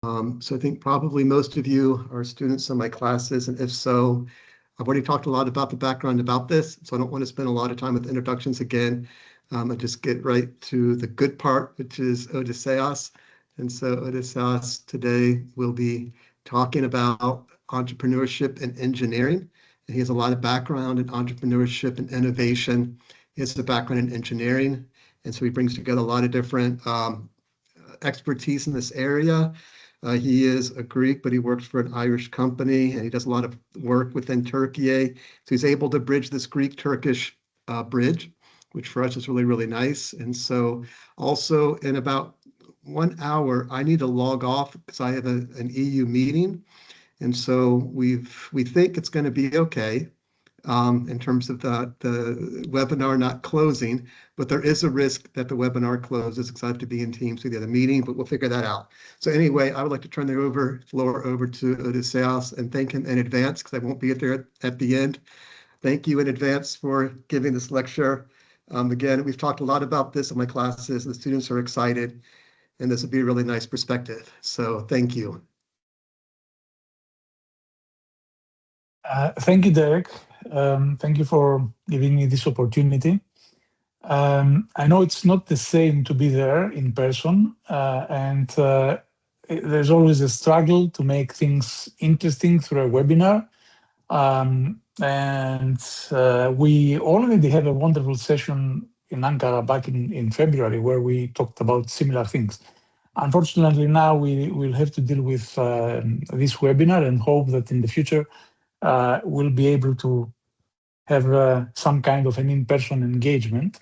So I think probably most of you are students in my classes, and if so, I've already talked a lot about the background about this, so I don't want to spend a lot of time with introductions again. I just get right to the good part, which is Odysseas. And so Odysseas today will be talking about entrepreneurship and engineering. And he has a lot of background in entrepreneurship and innovation. He has a background in engineering, and so he brings together a lot of different expertise in this area. He is a Greek, but he works for an Irish company, and he does a lot of work within Turkey. So he's able to bridge this Greek-Turkish bridge, which for us is really, really nice. And so also in about 1 hour, I need to log off because I have an EU meeting. And so we think it's going to be okay in terms of the webinar not closing, but there is a risk that the webinar closes because I have to be in Teams with the other meeting, but we'll figure that out. So anyway, I would like to turn the floor over to Odysseas and thank him in advance because I won't be there at the end. Thank you in advance for giving this lecture. Again, we've talked a lot about this in my classes. The students are excited, and this will be a really nice perspective. So thank you. Thank you, Derek. Thank you for giving me this opportunity. I know it's not the same to be there in person, and there's always a struggle to make things interesting through a webinar. We already had a wonderful session in Ankara back in February where we talked about similar things. Unfortunately, now we will have to deal with this webinar and hope that in the future we'll be able to have some kind of an in-person engagement.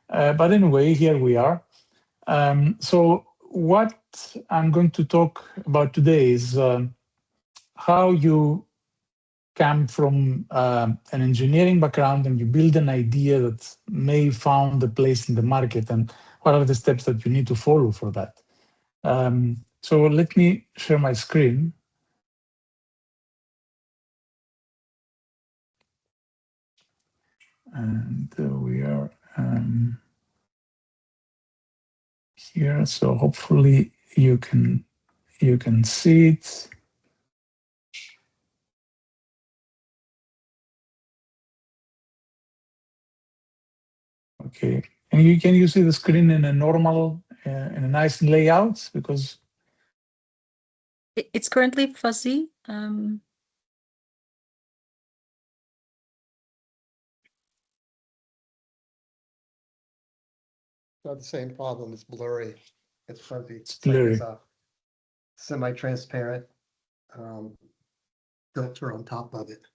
But anyway, here we are. So what I'm going to talk about today is how you come from an engineering background and you build an idea that may found a place in the market, and what are the steps that you need to follow for that. So let me share my screen. And we are here, so hopefully you can see it. Okay, and can you see the screen in a normal, in a nice layout? Because it's currently fuzzy. Not the same problem. It's blurry. It's fuzzy. It's blurry. Like a semi-transparent filter on top of it.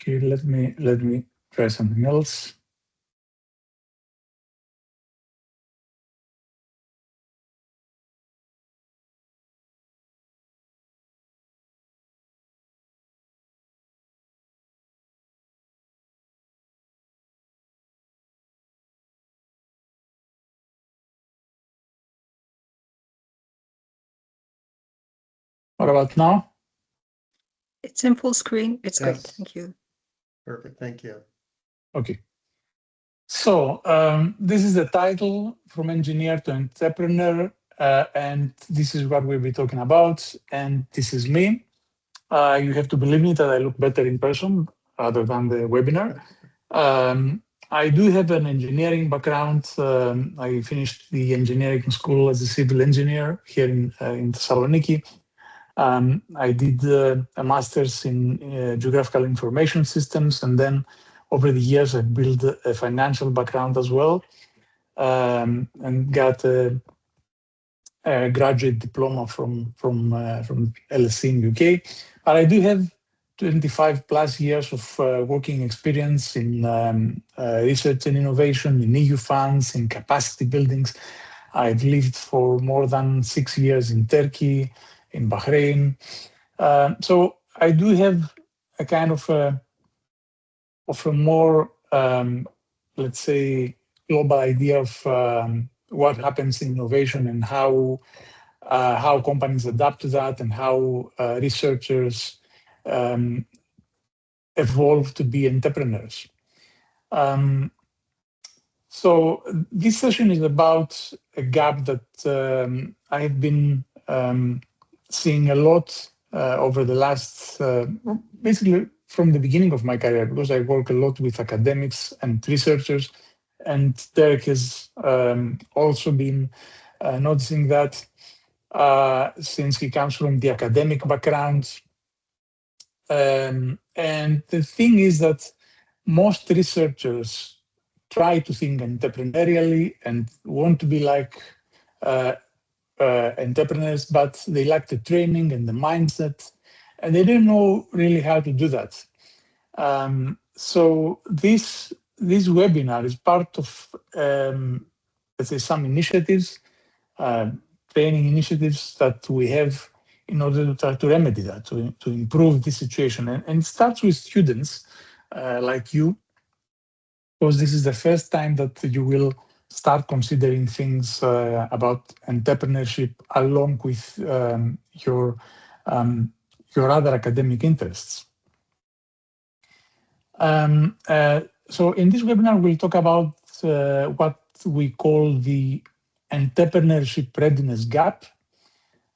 Okay, let me try something else. What about now? It's in full screen. It's Yes. great. Thank you. Perfect. Thank you. Okay. So this is the title, From Engineer to Entrepreneur, and this is what we'll be talking about. And this is me. You have to believe me that I look better in person rather than the webinar. I do have an engineering background. I finished the engineering school as a civil engineer here in Thessaloniki. I did a master's in geographical information systems, and then over the years I built a financial background as well, and got a graduate diploma from LSE in UK. But I do have 25 plus years of working experience in research and innovation, in EU funds, in capacity buildings. I've lived for more than 6 years in Turkey, in Bahrain. So I do have a kind of a more, let's say, global idea of what happens in innovation and how companies adapt to that, and how researchers evolve to be entrepreneurs. So this session is about a gap that I have been seeing a lot over the last, basically from the beginning of my career, because I work a lot with academics and researchers, and Derek has also been noticing that since he comes from the academic background. And the thing is that most researchers try to think entrepreneurially and want to be like entrepreneurs, but they lack the training and the mindset, and they don't know really how to do that. So this webinar is part of, let's say, some initiatives, training initiatives that we have in order to try to remedy that, to improve this situation. And it starts with students like you, because this is the first time that you will start considering things about entrepreneurship along with your other academic interests. So in this webinar, we'll talk about what we call the entrepreneurship readiness gap.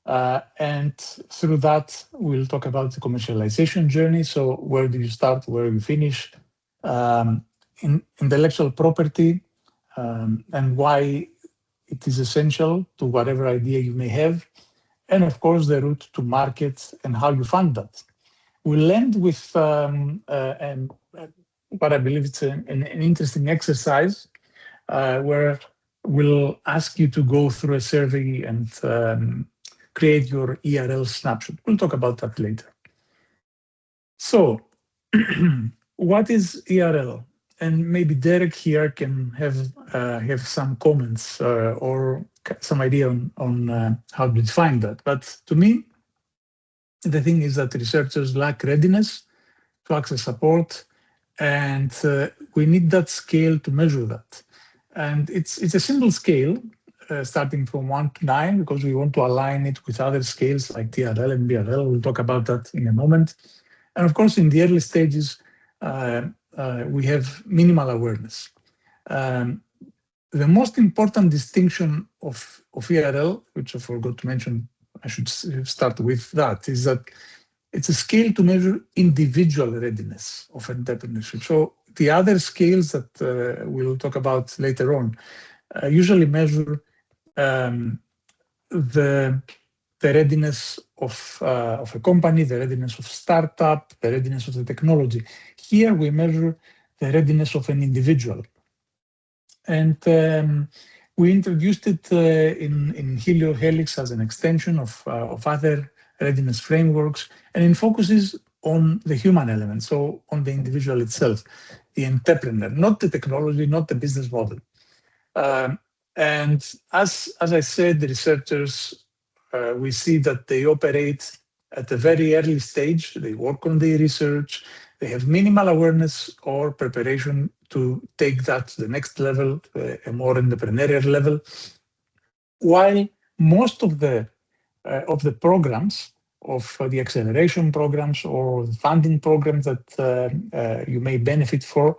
And through that, we'll talk about the commercialization journey. So where do you start, where do you finish? In intellectual property, and why it is essential to whatever idea you may have. And of course, the route to market and how you fund that. We'll end with what I believe it's an interesting exercise where we'll ask you to go through a survey and create your ERL snapshot. We'll talk about that later. So, what is ERL? And maybe Derek here can have some comments or some idea on how to define that. But to me, the thing is that researchers lack readiness to access support, and we need that scale to measure that. And it's a simple scale, starting from 1 to 9, because we want to align it with other scales like TRL and BRL. We'll talk about that in a moment. And of course, in the early stages, we have minimal awareness. The most important distinction of ERL, which I forgot to mention, I should start with that, is that it's a scale to measure individual readiness of entrepreneurship. So the other scales that we'll talk about later on usually measure the readiness of a company, the readiness of startup, the readiness of the technology. Here we measure the readiness of an individual. And we introduced it in HelioHelix as an extension of other readiness frameworks, and it focuses on the human element, so on the individual itself, the entrepreneur, not the technology, not the business model. And as I said, the researchers, we see that they operate at a very early stage. They work on the research. They have minimal awareness or preparation to take that to the next level, a more entrepreneurial level. While most of the programs, of the acceleration programs or the funding programs that you may benefit from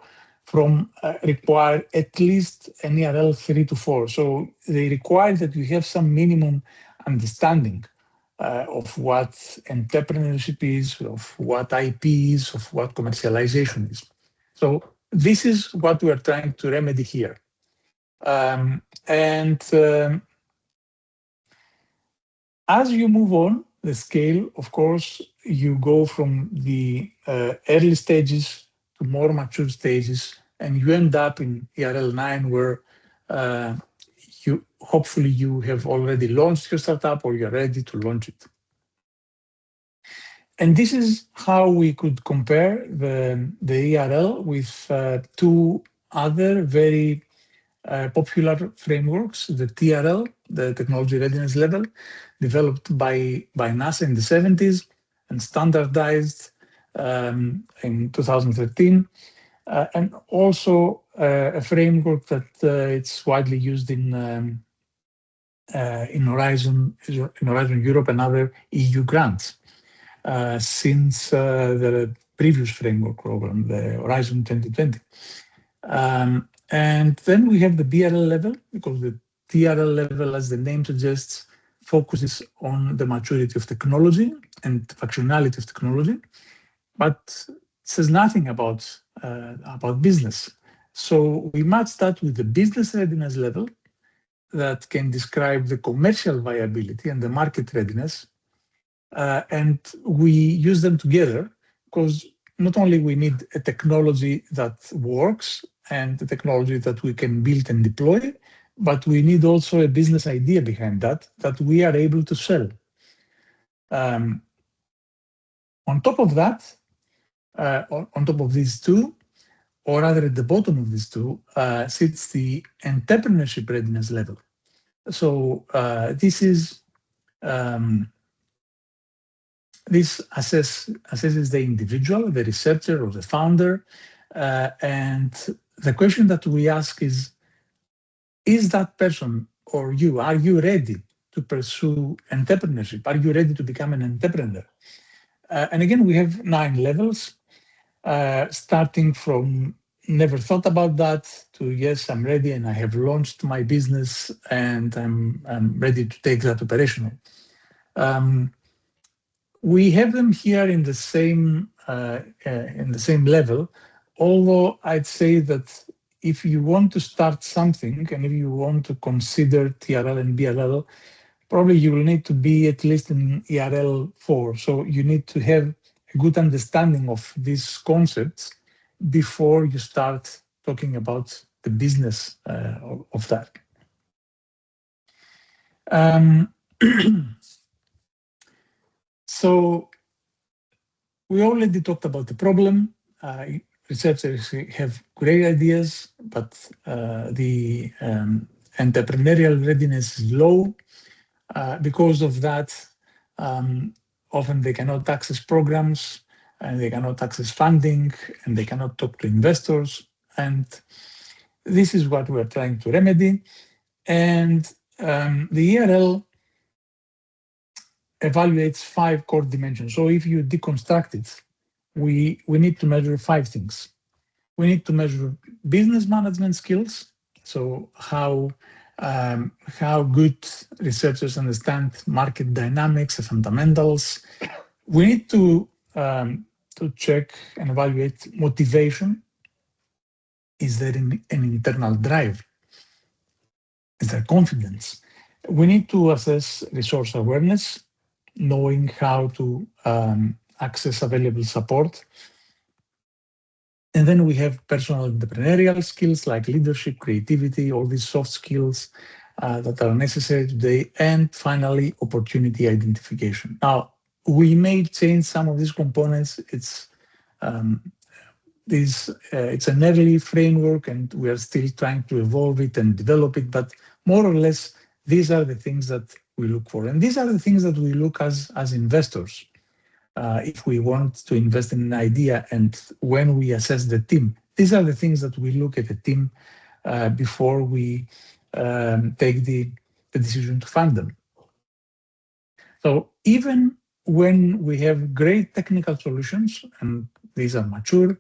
require at least an ERL 3 to 4. So they require that you have some minimum understanding of what entrepreneurship is, of what IP is, of what commercialization is. So this is what we are trying to remedy here. As you move on the scale, of course, you go from the early stages to more mature stages, and you end up in ERL 9, where hopefully you have already launched your startup or you're ready to launch it. And this is how we could compare the ERL with two other very popular frameworks, the TRL, the Technology Readiness Level, developed by NASA in the 70s and standardized in 2013, and also a framework that it's widely used in Horizon Europe and other EU grants since the previous framework program, the Horizon 2020. And then we have the BRL level, because the TRL level, as the name suggests, focuses on the maturity of technology and functionality of technology, but says nothing about business. So we might start with the business readiness level that can describe the commercial viability and the market readiness. And we use them together because not only we need a technology that works and the technology that we can build and deploy, but we need also a business idea behind that we are able to sell. On top of that, on top of these two, or rather at the bottom of these two, sits the entrepreneurship readiness level. So this assesses the individual, the researcher or the founder, and the question that we ask is that person or you, are you ready to pursue entrepreneurship? Are you ready to become an entrepreneur? And again, we have 9 levels, starting from never thought about that to yes, I'm ready and I have launched my business and I'm ready to take that operational. We have them here in the same level, although I'd say that if you want to start something and if you want to consider TRL and BRL, probably you will need to be at least in ERL 4. So you need to have a good understanding of these concepts before you start talking about the business of that. So we already talked about the problem. Researchers have great ideas, but the entrepreneurial readiness is low. Because of that, often they cannot access programs and they cannot access funding and they cannot talk to investors. And this is what we're trying to remedy. And the ERL evaluates 5 core dimensions. So if you deconstruct it, we need to measure 5 things. We need to measure business management skills. So how good researchers understand market dynamics and fundamentals. We need to check and evaluate motivation. Is there an internal drive? Is there confidence? We need to assess resource awareness, knowing how to access available support. And then we have personal entrepreneurial skills like leadership, creativity, all these soft skills that are necessary today. And finally, opportunity identification. Now, we may change some of these components. It's an early framework and we are still trying to evolve it and develop it, but more or less, these are the things that we look for. And these are the things that we look as investors. If we want to invest in an idea and when we assess the team, these are the things that we look at the team before we take the decision to fund them. So even when we have great technical solutions, and these are mature,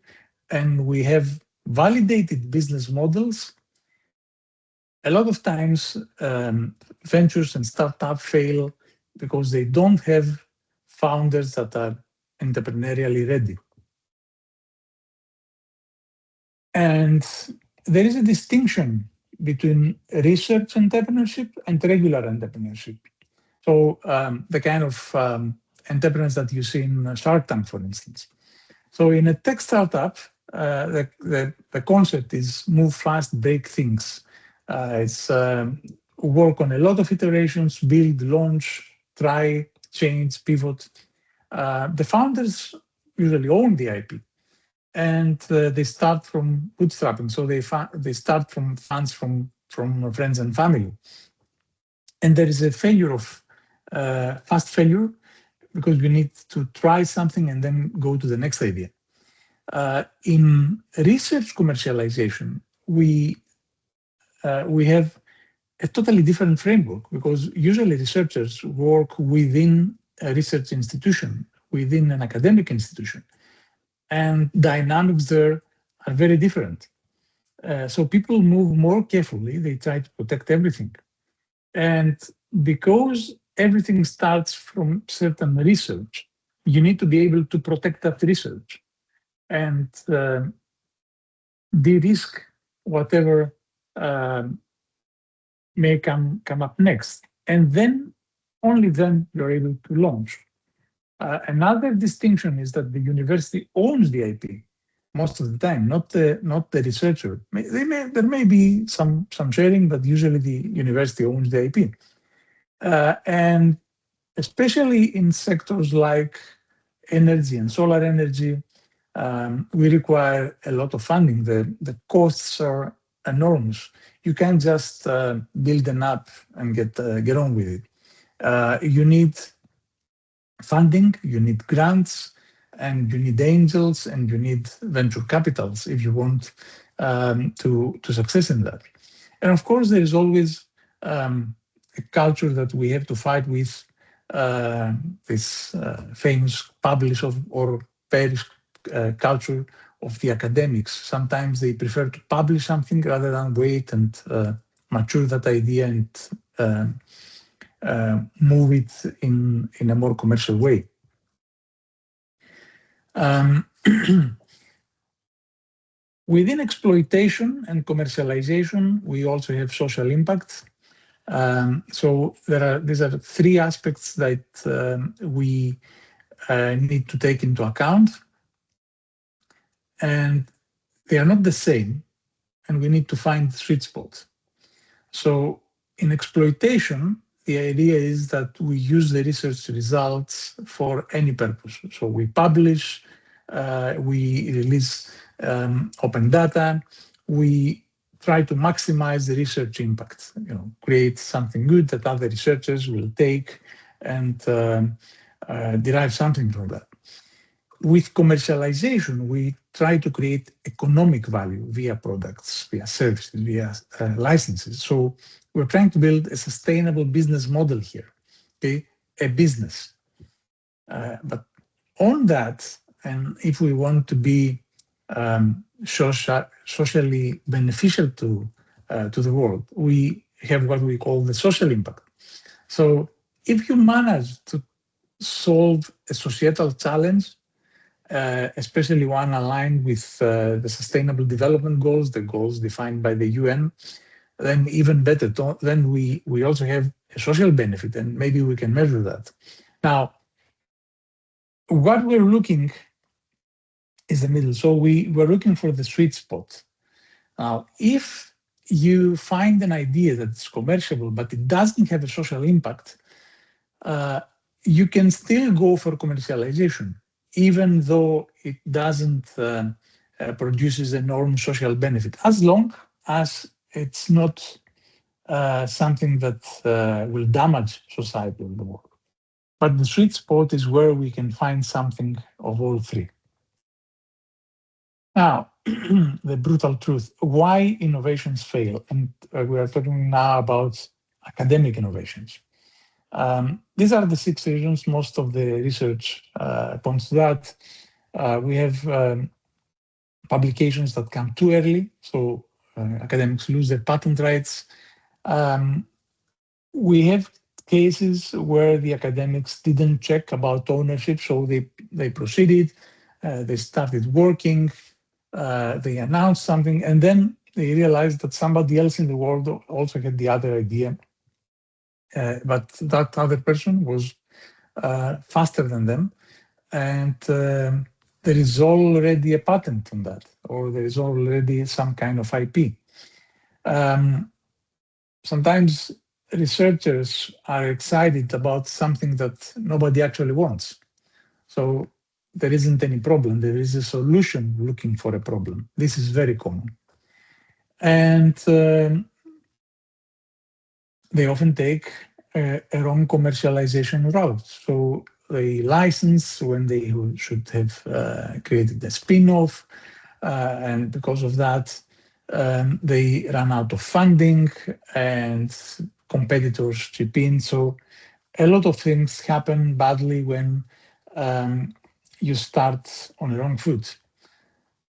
and we have validated business models, a lot of times ventures and startups fail because they don't have founders that are entrepreneurially ready. And there is a distinction between research entrepreneurship and regular entrepreneurship. So the kind of entrepreneurs that you see in Shark Tank, for instance. So in a tech startup, the concept is move fast, break things. It's work on a lot of iterations, build, launch, try, change, pivot. The founders usually own the IP, and they start from bootstrapping. So they start from funds from friends and family. And there is a failure of fast failure because you need to try something and then go to the next idea. In research commercialization, we have a totally different framework because usually researchers work within a research institution, within an academic institution, and dynamics there are very different. So people move more carefully, they try to protect everything. And because everything starts from certain research. You need to be able to protect that research and de-risk whatever may come up next. And then, only then, you're able to launch. Another distinction is that the university owns the IP most of the time, not the researcher. There may be some sharing, but usually the university owns the IP. And especially in sectors like energy and solar energy, we require a lot of funding. The costs are enormous. You can't just build an app and get on with it. You need funding, you need grants, and you need angels, and you need venture capitals if you want to success in that. And of course, there is always a culture that we have to fight with, this famous publish or perish culture of the academics. Sometimes they prefer to publish something rather than wait and mature that idea and move it in a more commercial way. Within exploitation and commercialization, we also have social impact. So these are three aspects that we need to take into account, and they are not the same, and we need to find the sweet spot. So in exploitation, the idea is that we use the research results for any purpose. So we publish, we release open data, we try to maximize the research impact, create something good that other researchers will take and derive something from that. With commercialization, we try to create economic value via products, via services, via licenses. So we're trying to build a sustainable business model here, okay? A business. But on that, and if we want to be socially beneficial to the world, we have what we call the social impact. So if you manage to solve a societal challenge, especially one aligned with the Sustainable Development Goals, the goals defined by the UN, then even better. Then we also have a social benefit, and maybe we can measure that. Now, what we're looking is the middle. So we're looking for the sweet spot. Now, if you find an idea that's commercial, but it doesn't have a social impact, you can still go for commercialization, even though it doesn't produces enormous social benefit, as long as it's not something that will damage society or the world. But the sweet spot is where we can find something of all three. Now, the brutal truth, why innovations fail? And we are talking now about academic innovations. These are the 6 reasons. Most of the research points to that. We have publications that come too early, so academics lose their patent rights. We have cases where the academics didn't check about ownership, so they proceeded, they started working, they announced something, and then they realized that somebody else in the world also had the other idea. But that other person was faster than them, and there is already a patent on that, or there is already some kind of IP. Sometimes researchers are excited about something that nobody actually wants. So there isn't any problem. There is a solution looking for a problem. This is very common. And they often take a wrong commercialization route. So they license when they should have created a spin-off. And because of that, they run out of funding and competitors chip in. So a lot of things happen badly when you start on the wrong foot.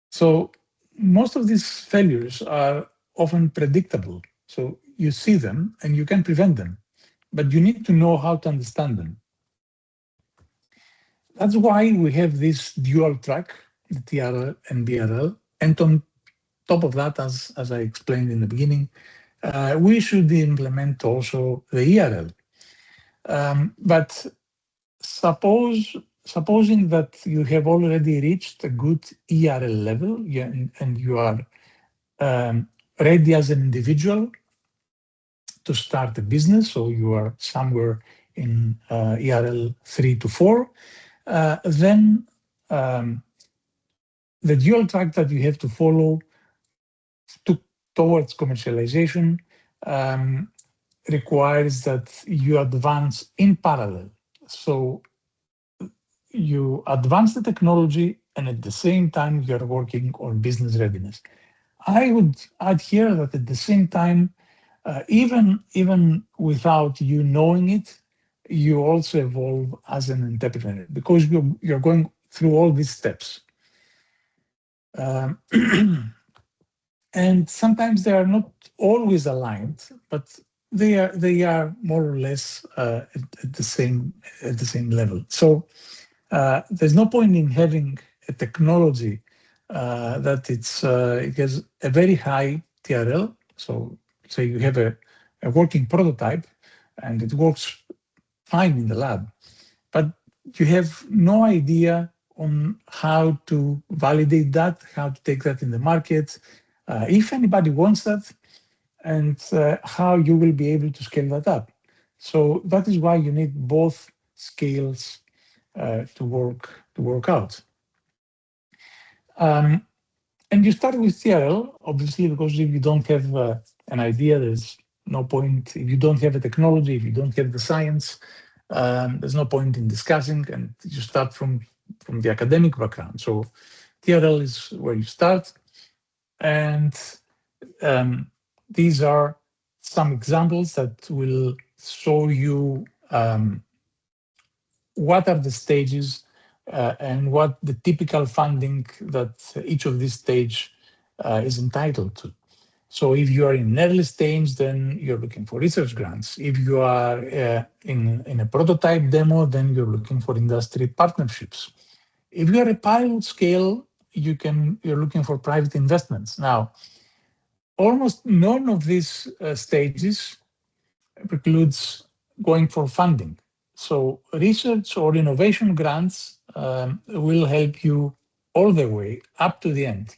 So most of these failures are often predictable. So you see them and you can prevent them. but you need to know how to understand them. That's why we have this dual track, the TRL and BRL. And on top of that, as I explained in the beginning, we should implement also the ERL. But supposing that you have already reached a good ERL level and you are ready as an individual to start a business, so you are somewhere in ERL 3 to 4, then the dual track that you have to follow towards commercialization requires that you advance in parallel. So you advance the technology and at the same time you're working on business readiness. I would add here that at the same time, even without you knowing it, you also evolve as an entrepreneur because you're going through all these steps. And sometimes they are not always aligned, but they are more or less at the same level. So there's no point in having a technology that it has a very high TRL. So say you have a working prototype and it works fine in the lab, but you have no idea on how to validate that, how to take that in the market, if anybody wants that, and how you will be able to scale that up. So that is why you need both scales to work out. And you start with TRL, obviously, because if you don't have an idea, there's no point. If you don't have a technology, if you don't have the science, there's no point in discussing, and you start from the academic background. So TRL is where you start. And these are some examples that will show you what are the stages and what the typical funding that each of these stage is entitled to. So if you are in an early stage, then you're looking for research grants. If you are in a prototype demo, then you're looking for industry partnerships. If you're a pilot scale, you're looking for private investments. Now, almost none of these stages precludes going for funding. So research or innovation grants will help you all the way up to the end.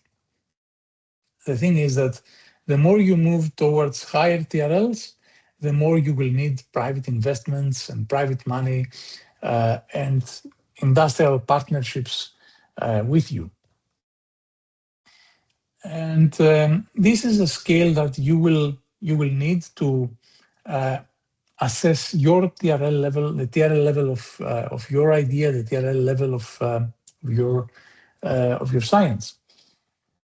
The thing is that the more you move towards higher TRLs, the more you will need private investments and private money and industrial partnerships with you. And this is a scale that you will need to assess your TRL level, the TRL level of your idea, the TRL level of your science.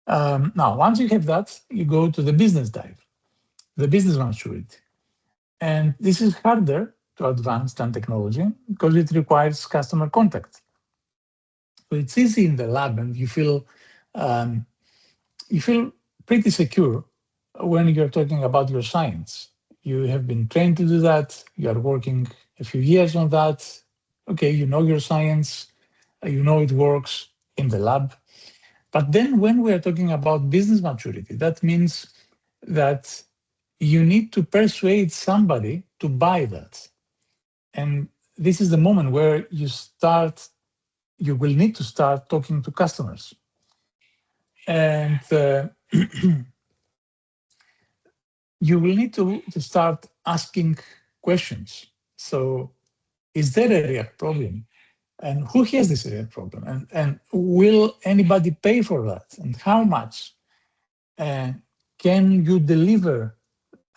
Now, once you have that, you go to the business dive, the business maturity. And this is harder to advance than technology because it requires customer contact. So it's easy in the lab and you feel pretty secure when you're talking about your science. You have been trained to do that. You are working a few years on that. Okay, you know your science. You know it works in the lab. But then when we are talking about business maturity, that means that you need to persuade somebody to buy that. And this is the moment where you will need to start talking to customers. And you will need to start asking questions. So is there a real problem? And who has this real problem? And will anybody pay for that? And how much? And can you deliver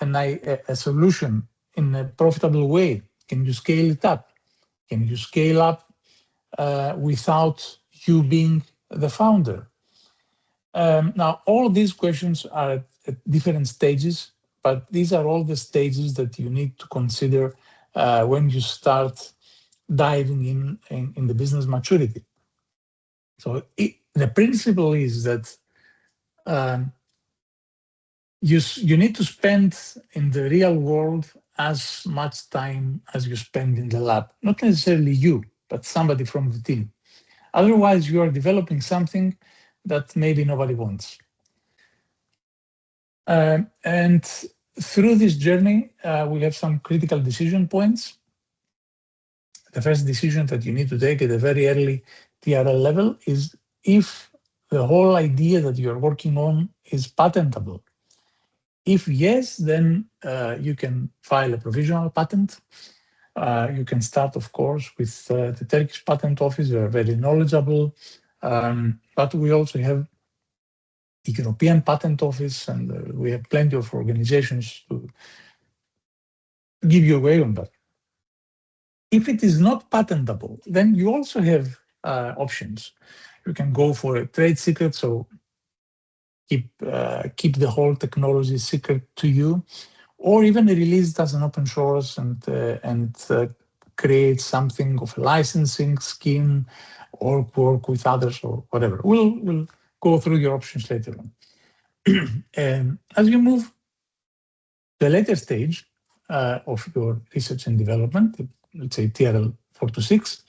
a solution in a profitable way? Can you scale it up? Can you scale up without you being the founder? Now, all these questions are at different stages, but these are all the stages that you need to consider when you start diving in the business maturity. So the principle is that you need to spend in the real world as much time as you spend in the lab. Not necessarily you, but somebody from the team. Otherwise, you are developing something that maybe nobody wants. And through this journey, we have some critical decision points. The first decision that you need to take at a very early TRL level is if the whole idea that you're working on is patentable. If yes, then you can file a provisional patent. You can start, of course, with the Turkish Patent Office. They are very knowledgeable. But we also have the European Patent Office, and we have plenty of organizations to give you a way on that. If it is not patentable, then you also have options. You can go for a trade secret, so keep the whole technology secret to you, or even release it as an open source and create something of a licensing scheme, or work with others or whatever. We'll go through your options later on. As you move to the later stage of your research and development, let's say TRL 4 to 6,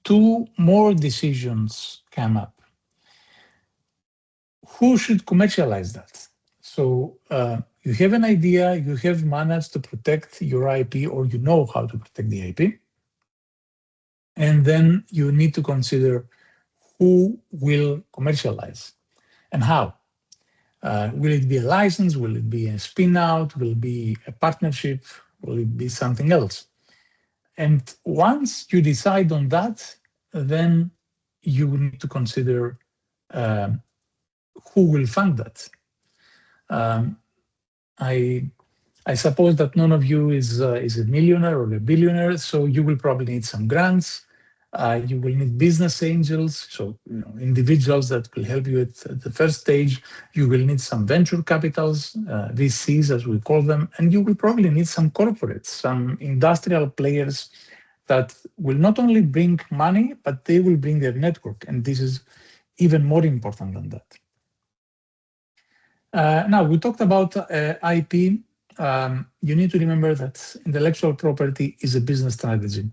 two more decisions come up. Who should commercialize that? So you have an idea, you have managed to protect your IP, or you know how to protect the IP. And then you need to consider who will commercialize and how. Will it be a license? Will it be a spin-out? Will it be a partnership? Will it be something else? And once you decide on that, then you will need to consider who will fund that. I suppose that none of you is a millionaire or a billionaire, so you will probably need some grants. You will need business angels, so individuals that will help you at the first stage. You will need some venture capitals, VCs as we call them, and you will probably need some corporates, some industrial players that will not only bring money, but they will bring their network, and this is even more important than that. Now, we talked about IP. You need to remember that intellectual property is a business strategy.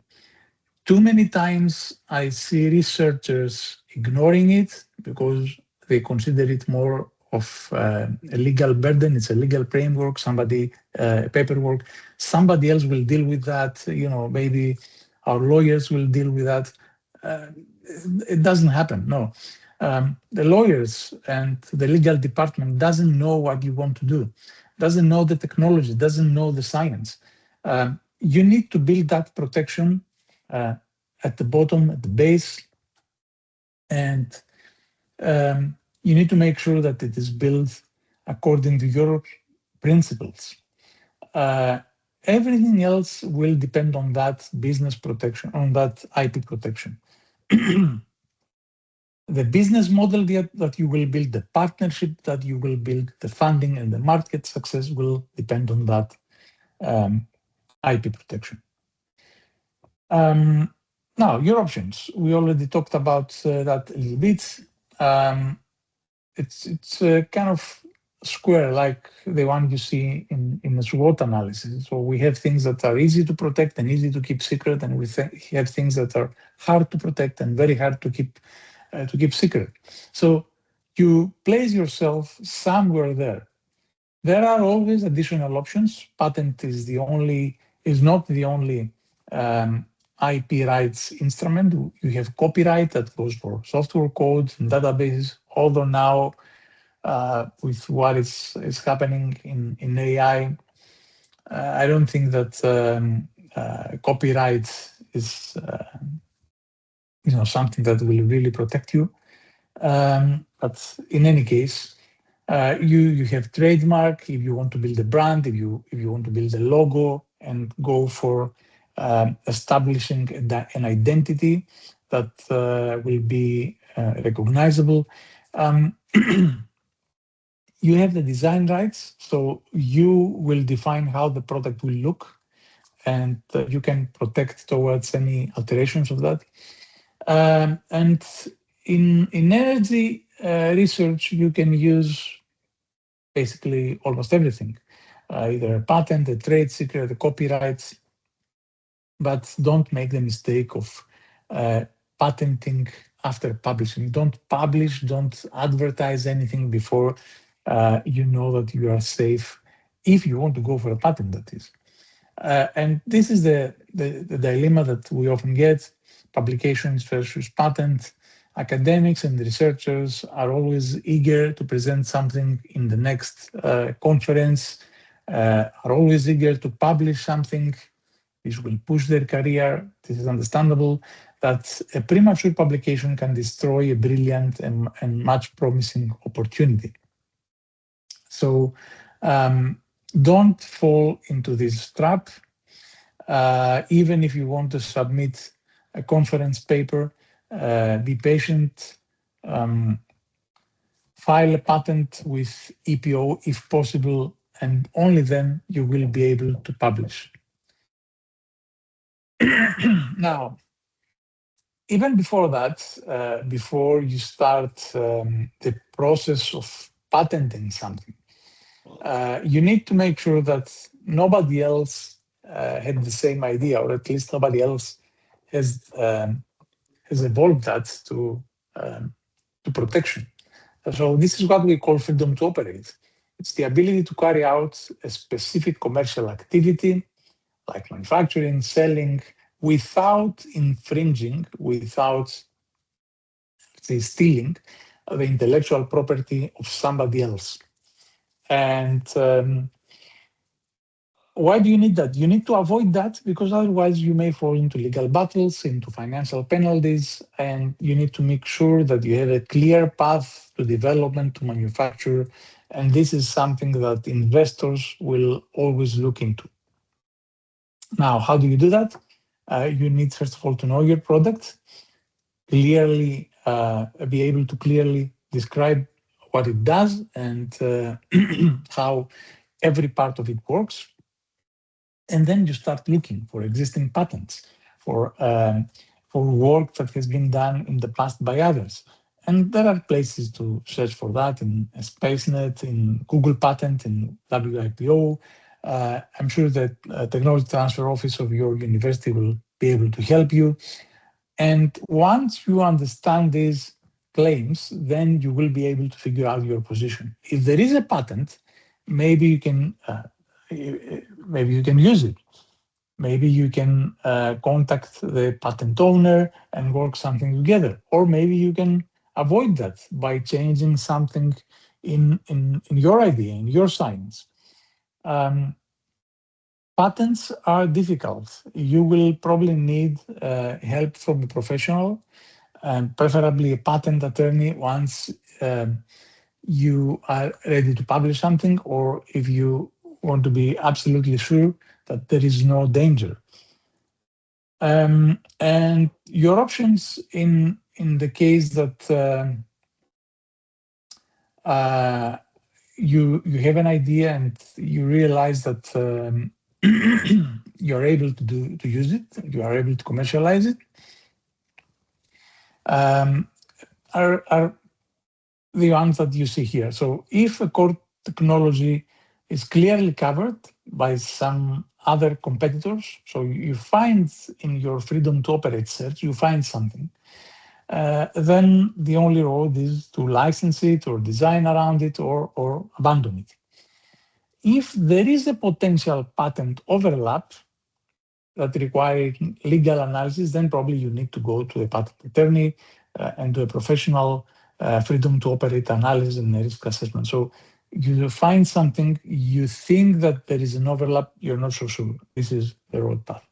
Too many times I see researchers ignoring it because they consider it more of a legal burden. It's a legal framework, paperwork. Somebody else will deal with that. Maybe our lawyers will deal with that. It doesn't happen, no. The lawyers and the legal department doesn't know what you want to do, doesn't know the technology, doesn't know the science. You need to build that protection at the bottom, at the base, and you need to make sure that it is built according to your principles. Everything else will depend on that business protection, on that IP protection. The business model that you will build, the partnership that you will build, the funding and the market success will depend on that IP protection. Now, your options. We already talked about that a little bit. It's a kind of square like the one you see in the SWOT analysis. So we have things that are easy to protect and easy to keep secret, and we have things that are hard to protect and very hard to keep secret. So you place yourself somewhere there. There are always additional options. Patent is not the only IP rights instrument. You have copyright that goes for software code and databases. Although now, with what is happening in AI, I don't think that copyright is something that will really protect you. But in any case, you have trademark if you want to build a brand, if you want to build a logo and go for establishing an identity that will be recognizable. You have the design rights, so you will define how the product will look, and you can protect towards any alterations of that. And in energy research, you can use basically almost everything. either a patent, a trade secret, a copyright, but don't make the mistake of patenting after publishing. Don't publish, don't advertise anything before you know that you are safe, if you want to go for a patent, that is. And this is the dilemma that we often get: publications versus patent. Academics and researchers are always eager to present something in the next conference, are always eager to publish something. This will push their career. This is understandable, that a premature publication can destroy a brilliant and much promising opportunity. So don't fall into this trap. Even if you want to submit a conference paper, be patient. File a patent with EPO if possible, and only then you will be able to publish. Now, even before that, before you start the process of patenting something, you need to make sure that nobody else had the same idea, or at least nobody else has evolved that to protection. So this is what we call freedom to operate. It's the ability to carry out a specific commercial activity, like manufacturing, selling, without infringing, without stealing the intellectual property of somebody else. And why do you need that? You need to avoid that because otherwise you may fall into legal battles, into financial penalties, and you need to make sure that you have a clear path to development, to manufacture. And this is something that investors will always look into. Now, how do you do that? You need, first of all, to know your product, clearly be able to clearly describe what it does and how every part of it works. And then you start looking for existing patents, for work that has been done in the past by others. And there are places to search for that in SpaceNet, in Google Patent, in WIPO. I'm sure that Technology Transfer Office of your university will be able to help you. And once you understand these claims, then you will be able to figure out your position. If there is a patent, maybe you can use it. Maybe you can contact the patent owner and work something together. Or maybe you can avoid that by changing something in your idea, in your science. Patents are difficult. You will probably need help from a professional, and preferably a patent attorney once you are ready to publish something, or if you want to be absolutely sure that there is no danger. And your options in the case that you have an idea and you realize that you're able to use it, you are able to commercialize it, are the ones that you see here. So if a core technology is clearly covered by some other competitors, so you find in your freedom to operate search, you find something, then the only road is to license it or design around it or abandon it. If there is a potential patent overlap that requires legal analysis, then probably you need to go to a patent attorney and do a professional freedom to operate analysis and risk assessment. So you find something, you think that there is an overlap, you're not so sure. This is the road path.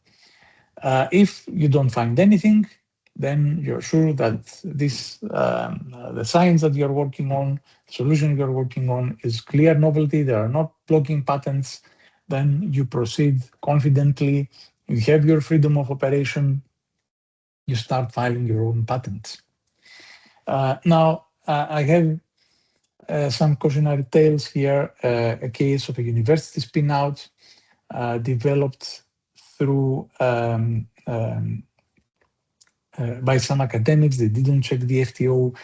If you don't find anything, then you're sure that this the science that you're working on, solution you're working on is clear novelty, there are not blocking patents, then you proceed confidently, you have your freedom of operation, you start filing your own patents. Now, I have some cautionary tales here, a case of a university spin-out developed through by some academics. They didn't check the FTO.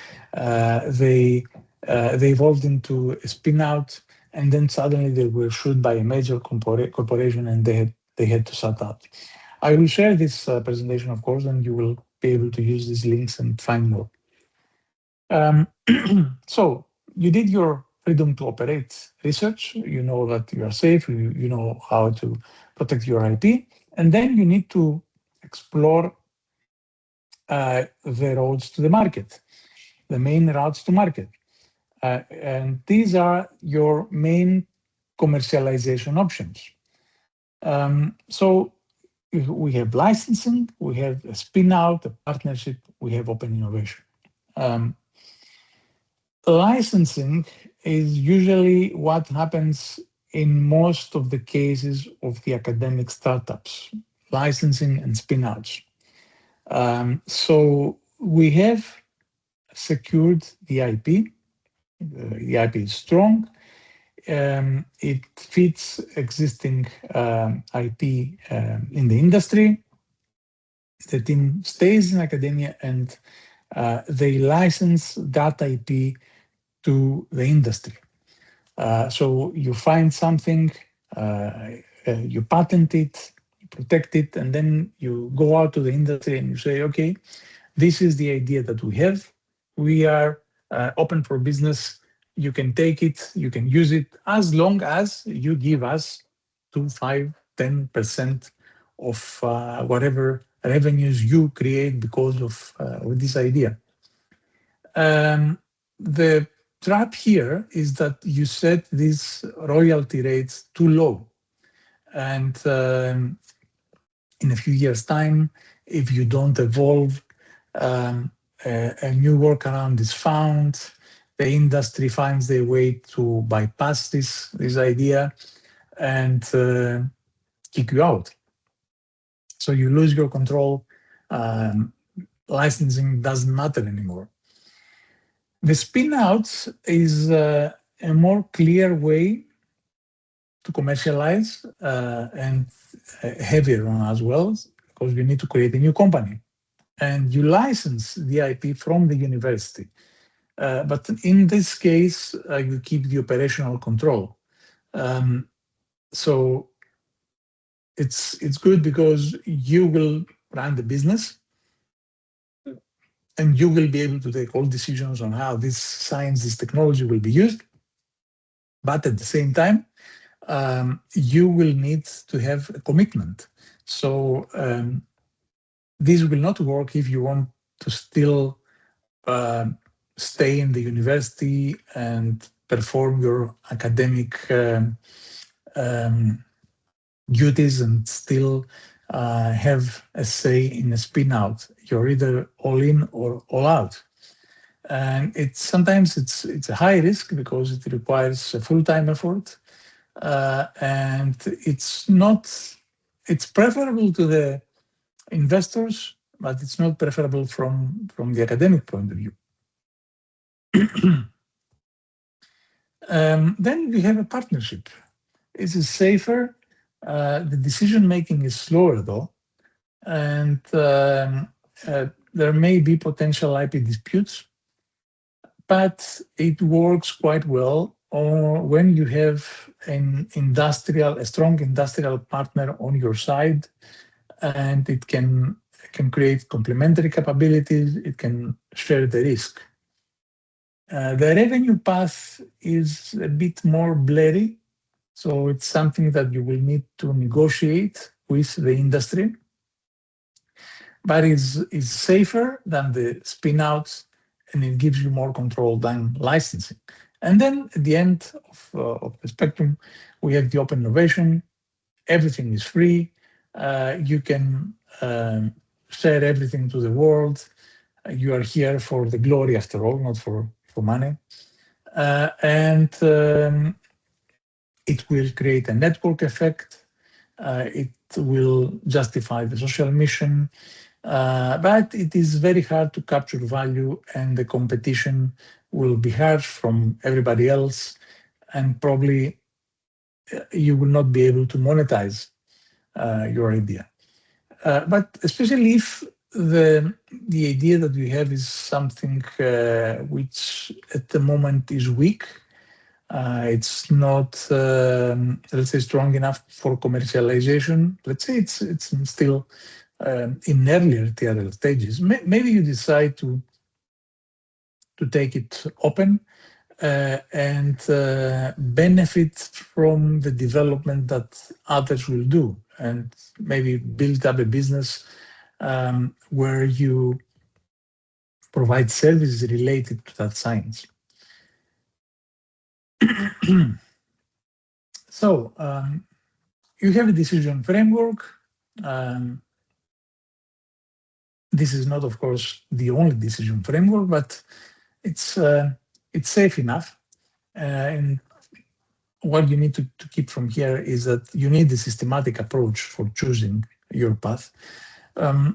They evolved into a spin-out, and then suddenly they were sued by a major corporation, and they had to shut out. I will share this presentation, of course, and you will be able to use these links and find more. So you did your freedom to operate research. You know that you are safe. You know how to protect your IP, and then you need to explore the roads to the market, the main routes to market. And these are your main commercialization options. So we have licensing, we have a spin-out, a partnership, we have open innovation. Licensing is usually what happens in most of the cases of the academic startups, licensing and spin-outs. So we have secured the IP. The IP is strong. It fits existing IP in the industry. The team stays in academia and they license that IP to the industry. So you find something, you patent it, you protect it, and then you go out to the industry and you say, okay, this is the idea that we have. We are open for business. You can take it, you can use it, as long as you give us 2, 5, 10% of whatever revenues you create because of this idea. The trap here is that you set these royalty rates too low. And in a few years' time, if you don't evolve, a new workaround is found, the industry finds their way to bypass this idea and kick you out. So you lose your control. Licensing doesn't matter anymore. The spin-outs is a more clear way to commercialize and heavier on as well, because you need to create a new company. And you license the IP from the university. But in this case, you keep the operational control. So it's good because you will run the business and you will be able to take all decisions on how this science, this technology will be used. But at the same time, you will need to have a commitment. So this will not work if you want to still stay in the university and perform your academic duties and still have a say in a spin-out. You're either all in or all out. And sometimes it's a high risk because it requires a full-time effort. And it's preferable to the investors, but it's not preferable from the academic point of view. Then we have a partnership. It is safer. The decision-making is slower though, and there may be potential IP disputes, but it works quite well when you have a strong industrial partner on your side, and it can create complementary capabilities. It can share the risk. The revenue path is a bit more blurry, so it's something that you will need to negotiate with the industry, but it's safer than the spin-outs, and it gives you more control than licensing. And then at the end of the spectrum, we have the open innovation. Everything is free. You can share everything to the world. You are here for the glory after all, not for money. And it will create a network effect. It will justify the social mission. But it is very hard to capture value, and the competition will be harsh from everybody else, and probably you will not be able to monetize your idea. But especially if the idea that we have is something which at the moment is weak, It's not, let's say, strong enough for commercialization. Let's say it's still in earlier TRL stages. Maybe you decide to take it open and benefit from the development that others will do, and maybe build up a business where you provide services related to that science. So you have a decision framework. This is not, of course, the only decision framework, but it's safe enough. And what you need to keep from here is that you need a systematic approach for choosing your path.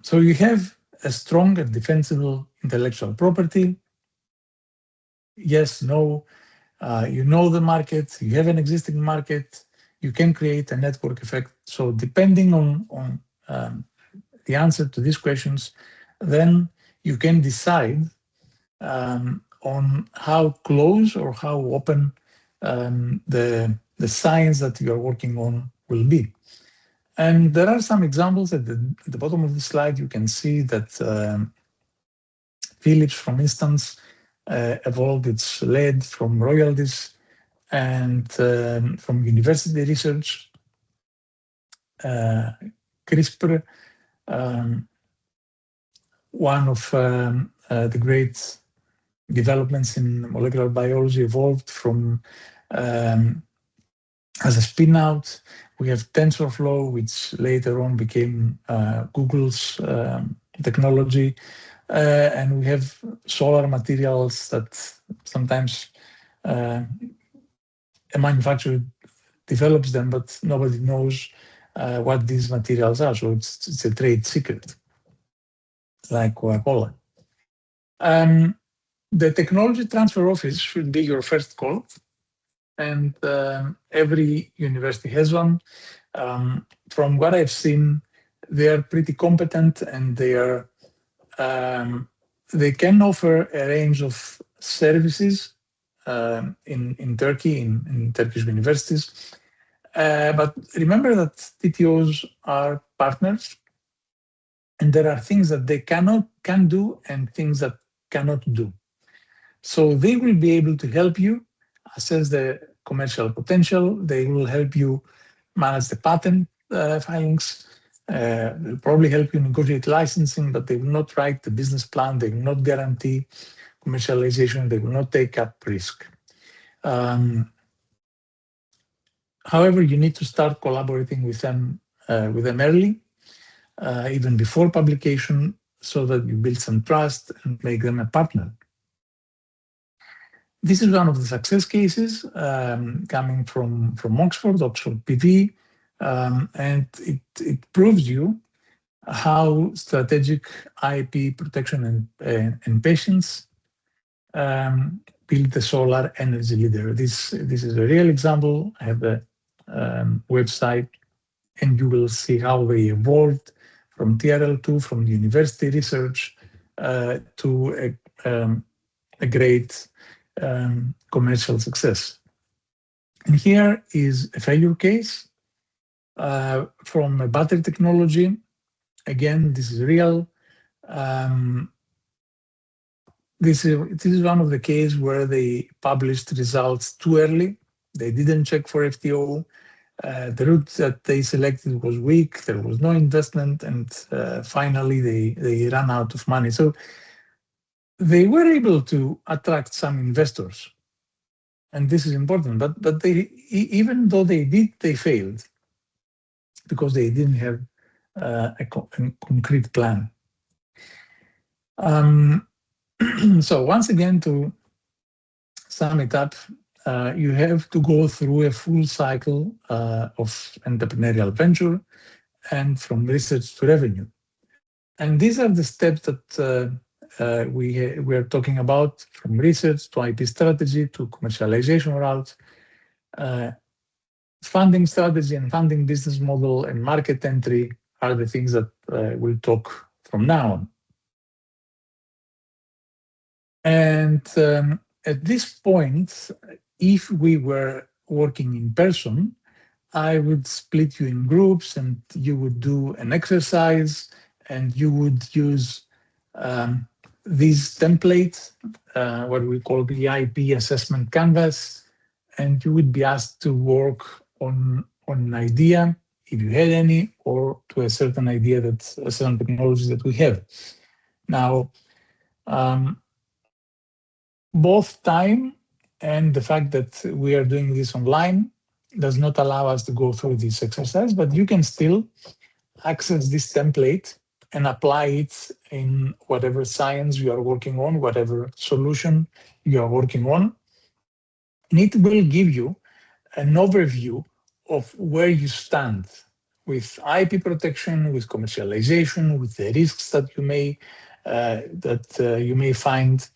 So you have a strong and defensible intellectual property. Yes, no, you know the market, you have an existing market, you can create a network effect. So depending on the answer to these questions, then you can decide on how close or how open the science that you are working on will be. And there are some examples at the bottom of the slide. You can see that Philips, for instance, evolved its lead from royalties and from university research. CRISPR, one of the great developments in molecular biology, evolved from as a spin-out. We have TensorFlow, which later on became Google's technology. And we have solar materials that sometimes a manufacturer develops them, but nobody knows what these materials are. So it's a trade secret, like Coca-Cola. The technology transfer office should be your first call. And every university has one. From what I've seen, they are pretty competent, and they can offer a range of services in Turkey, in Turkish universities. But remember that TTOs are partners, and there are things that they can do and things that cannot do. So they will be able to help you assess the commercial potential. They will help you manage the patent filings. They'll probably help you negotiate licensing, but they will not write the business plan. They will not guarantee commercialization. They will not take up risk. However, you need to start collaborating with them early, even before publication, so that you build some trust and make them a partner. This is one of the success cases coming from Oxford PV, and it proves you how strategic IP protection and patience build the solar energy leader. This is a real example. I have a website, and you will see how they evolved from TRL2, from university research to a great commercial success. And here is a failure case from a battery technology. Again, this is real. This is one of the cases where they published results too early. They didn't check for FTO. The route that they selected was weak. There was no investment, and finally they ran out of money. So they were able to attract some investors, and this is important. But they, even though they did, they failed because they didn't have a concrete plan. So once again, to sum it up, you have to go through a full cycle of entrepreneurial venture and from research to revenue. And these are the steps that we are talking about, from research to IP strategy to commercialization route, funding strategy and funding business model and market entry are the things that we'll talk from now on. And at this point, if we were working in person, I would split you in groups and you would do an exercise and you would use these templates, what we call the IP assessment canvas, and you would be asked to work on an idea, if you had any, or to a certain idea that a certain technology that we have. Now, both time and the fact that we are doing this online does not allow us to go through this exercise, but you can still access this template and apply it in whatever science you are working on, whatever solution you are working on. And it will give you an overview of where you stand with IP protection, with commercialization, with the risks that you may find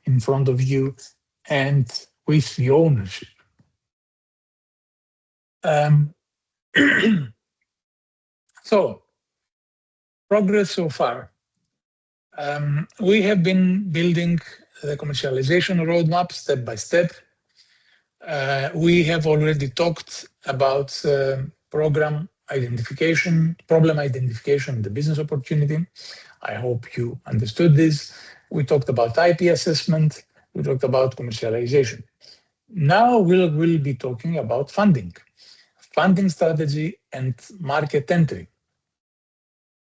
in front of you, and with the ownership. So, progress so far. We have been building the commercialization roadmap step by step. We have already talked about problem identification, the business opportunity. I hope you understood this. We talked about IP assessment. We talked about commercialization. Now we'll be talking about funding strategy, and market entry.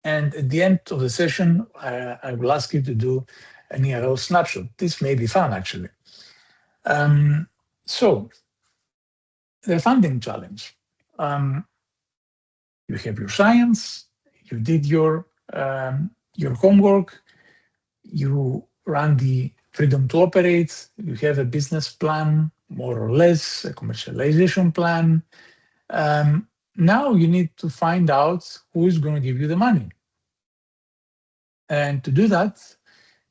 And at the end of the session, I will ask you to do an ERL snapshot. This may be fun, actually. So, the funding challenge. You have your science, you did your homework, you run the freedom to operate, you have a business plan, more or less, a commercialization plan. Now you need to find out who is going to give you the money. And to do that,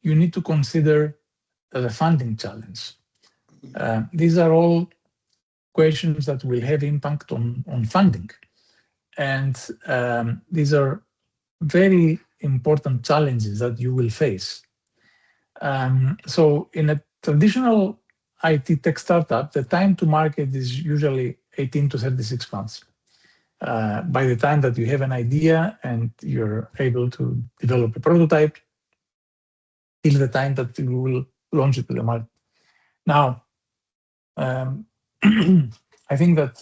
you need to consider the funding challenge. These are all questions that will have impact on funding. And these are very important challenges that you will face. So in a traditional IT tech startup, the time to market is usually 18 to 36 months. By the time that you have an idea and you're able to develop a prototype, till the time that you will launch it to the market. Now, I think that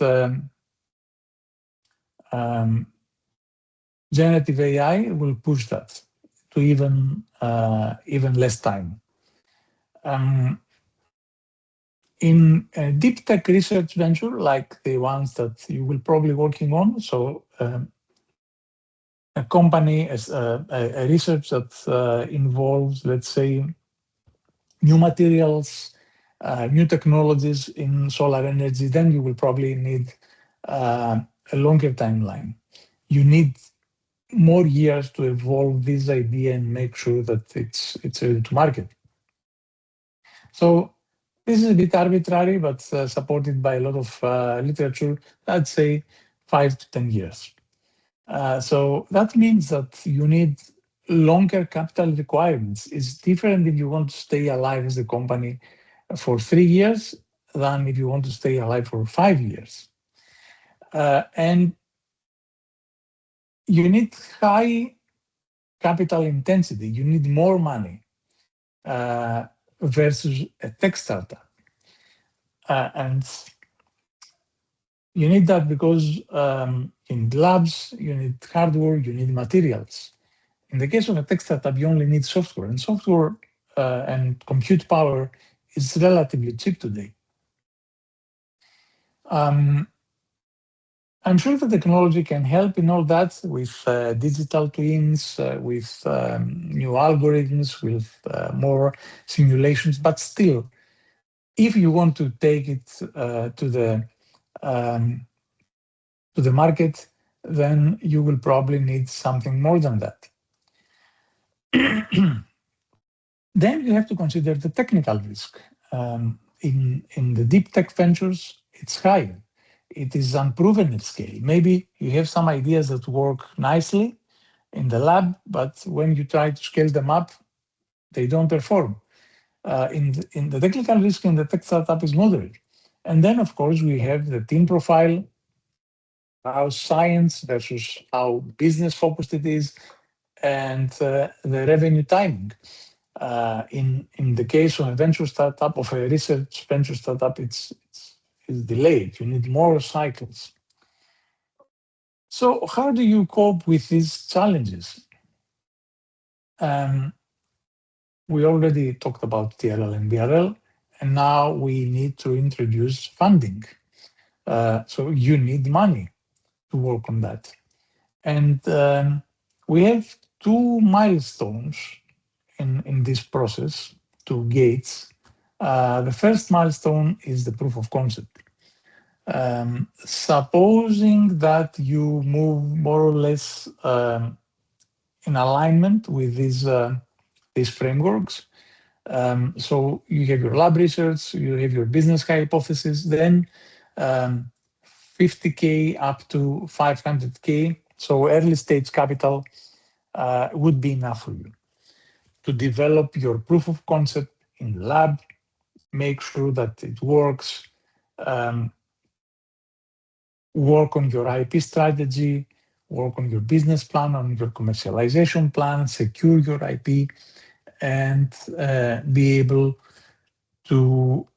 generative AI will push that to even less time. In a deep tech research venture, like the ones that you will probably working on, so a company as a research that involves, let's say, new materials, new technologies in solar energy, then you will probably need a longer timeline. You need more years to evolve this idea and make sure that it's ready to market. So this is a bit arbitrary, but supported by a lot of literature. I'd say 5 to 10 years. So that means that you need longer capital requirements. It's different if you want to stay alive as a company for 3 years than if you want to stay alive for 5 years. And you need high capital intensity. You need more money versus a tech startup. And you need that because in labs, you need hardware, you need materials. In the case of a tech startup, you only need software, and software and compute power is relatively cheap today. I'm sure the technology can help in all that with digital twins, with new algorithms, with more simulations, but still, if you want to take it to the market, then you will probably need something more than that. Then you have to consider the technical risk. In the deep tech ventures, it's high. It is unproven at scale. Maybe you have some ideas that work nicely in the lab, but when you try to scale them up, they don't perform. In the technical risk in the tech startup is moderate. And then, of course, we have the team profile, how science versus how business focused it is, and the revenue timing. In the case of a venture startup, of a research venture startup, it's delayed. You need more cycles. So how do you cope with these challenges? We already talked about TRL and BRL, and now we need to introduce funding. So you need money to work on that. And we have two milestones in this process, two gates. The first milestone is the proof of concept. Supposing that you move more or less in alignment with these frameworks, so you have your lab research, you have your business hypothesis, then 50K up to 500K, so early stage capital would be enough for you to develop your proof of concept in the lab, make sure that it works, work on your IP strategy, work on your business plan, on your commercialization plan, secure your IP, and be able to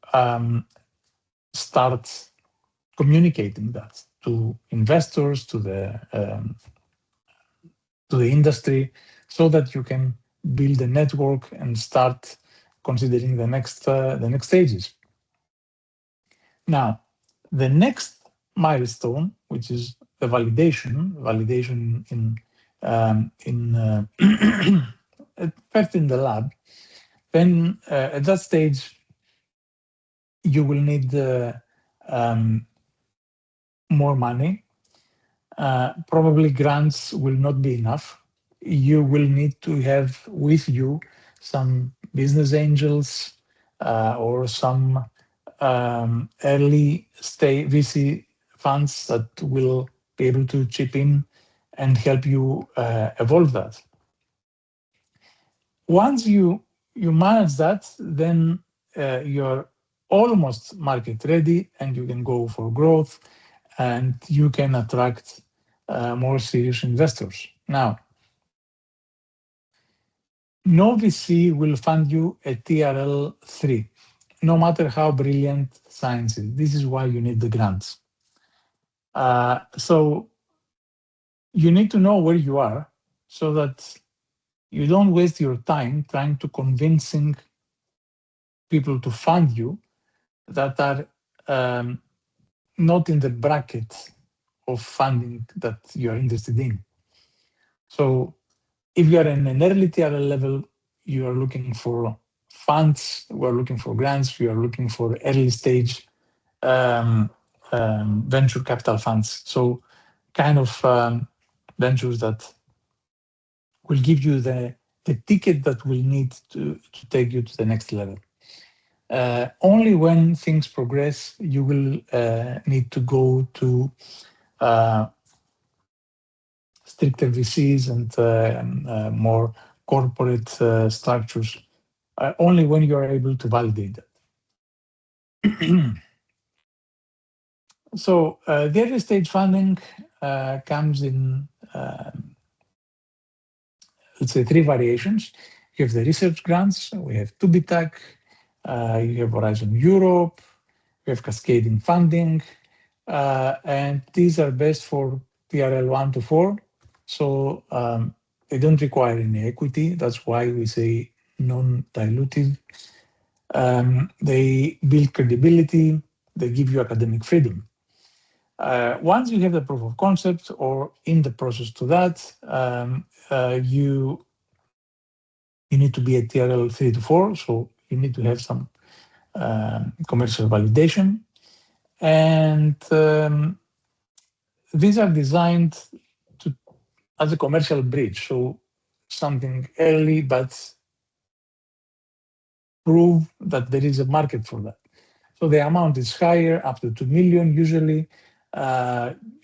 start communicating that to investors, to the industry, so that you can build a network and start considering the next stages. Now, the next milestone, which is the validation first in the lab, then at that stage you will need more money. Probably grants will not be enough. You will need to have with you some business angels or some early stage VC funds that will be able to chip in and help you evolve that. Once you manage that, then you're almost market ready and you can go for growth and you can attract more serious investors. Now, no VC will fund you at TRL 3, no matter how brilliant science is. This is why you need the grants. So you need to know where you are so that you don't waste your time trying to convincing people to fund you that are not in the bracket of funding that you're interested in. So if you are in an early TRL level, you are looking for funds, we are looking for grants, we are looking for early stage venture capital funds. So kind of ventures that will give you the ticket that will need to take you to the next level. Only when things progress, you will need to go to stricter VCs and more corporate structures, only when you are able to validate that. So the early stage funding comes in, let's say, three variations. You have the research grants, we have TUBITAC, you have Horizon Europe, you have cascading funding, and these are best for TRL 1 to 4. So they don't require any equity. That's why we say non-dilutive. They build credibility. They give you academic freedom. Once you have the proof of concept or in the process to that, you need to be at TRL 3 to 4. So you need to have some commercial validation. And these are designed as a commercial bridge, so something early, but prove that there is a market for that. So the amount is higher, up to 2 million usually.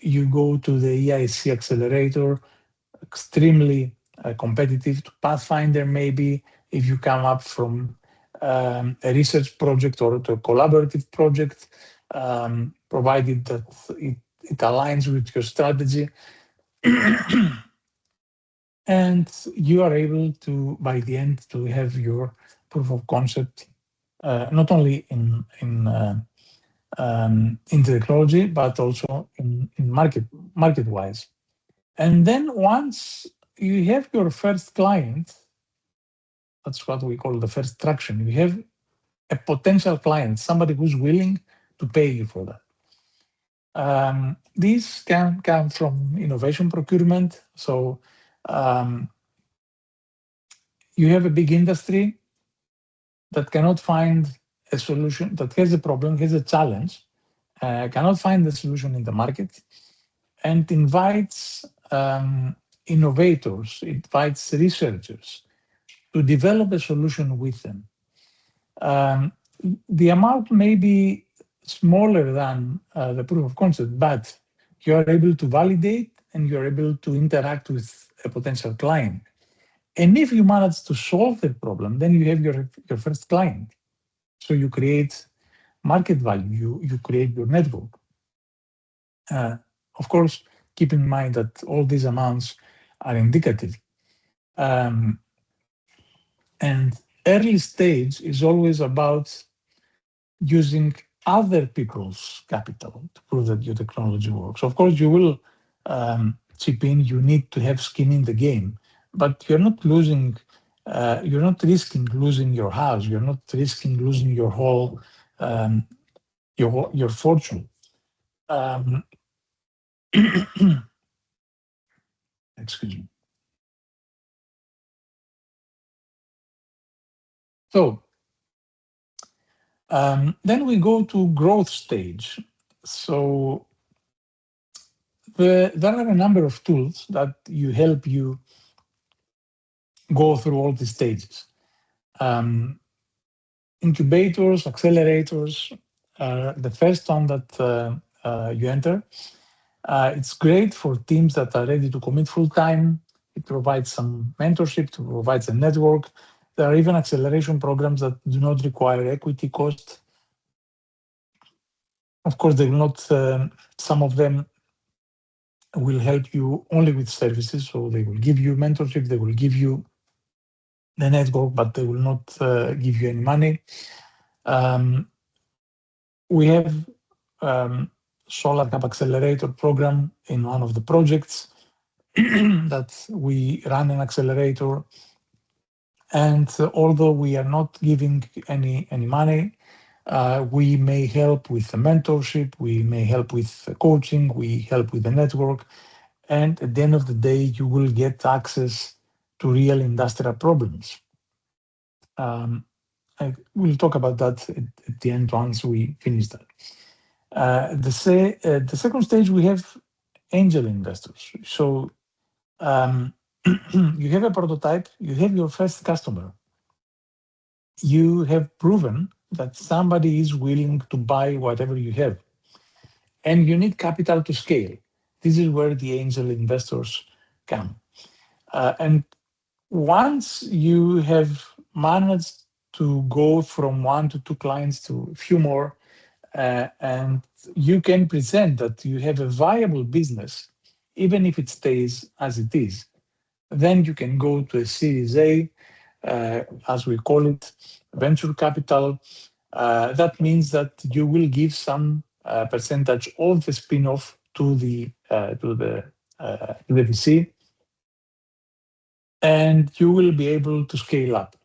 You go to the EIC accelerator, extremely competitive, to Pathfinder maybe, if you come up from a research project or to a collaborative project. provided that it aligns with your strategy. And you are able to, by the end, to have your proof of concept, not only in technology, but also in market-wise. And then once you have your first client, that's what we call the first traction. You have a potential client, somebody who's willing to pay you for that. These can come from innovation procurement. So you have a big industry that cannot find a solution, that has a problem, has a challenge, cannot find the solution in the market, and invites innovators, invites researchers to develop a solution with them. The amount may be smaller than the proof of concept, but you are able to validate and you're able to interact with a potential client. And if you manage to solve the problem, then you have your first client. So you create market value, you create your network. Of course, keep in mind that all these amounts are indicative. And early stage is always about using other people's capital to prove that your technology works. Of course, you will chip in, you need to have skin in the game, but you're not losing, you're not risking losing your house, you're not risking losing your whole, your fortune. Excuse me. So then we go to growth stage. So there are a number of tools that help you go through all the stages. Incubators, accelerators, the first one that you enter. It's great for teams that are ready to commit full time. It provides some mentorship, it provides a network. There are even acceleration programs that do not require equity cost. Of course, they will not, some of them will help you only with services. So they will give you mentorship, they will give you the network, but they will not give you any money. We have Solar Cup Accelerator program in one of the projects that we run an accelerator. And although we are not giving any money, we may help with the mentorship, we may help with the coaching, we help with the network. And at the end of the day, you will get access to real industrial problems. We'll talk about that at the end once we finish that. The second stage, we have angel investors. So you have a prototype, you have your first customer. You have proven that somebody is willing to buy whatever you have. And you need capital to scale. This is where the angel investors come. And once you have managed to go from 1 to 2 clients to a few more, and you can present that you have a viable business, even if it stays as it is, then you can go to a Series A, as we call it, venture capital. That means that you will give some percentage of the spin-off to the VC, and you will be able to scale up.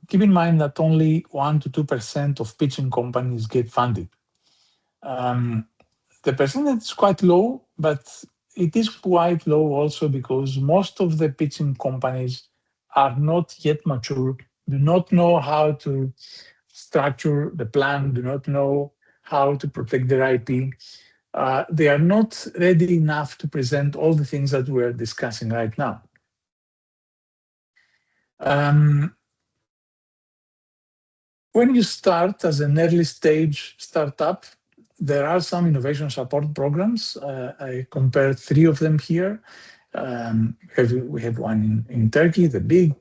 Keep in mind that only 1 to 2% of pitching companies get funded. The percentage is quite low, but it is quite low also because most of the pitching companies are not yet mature, do not know how to structure the plan, do not know how to protect their IP. They are not ready enough to present all the things that we're discussing right now. When you start as an early stage startup, there are some innovation support programs. I compared 3 of them here. We have one in Turkey, the big.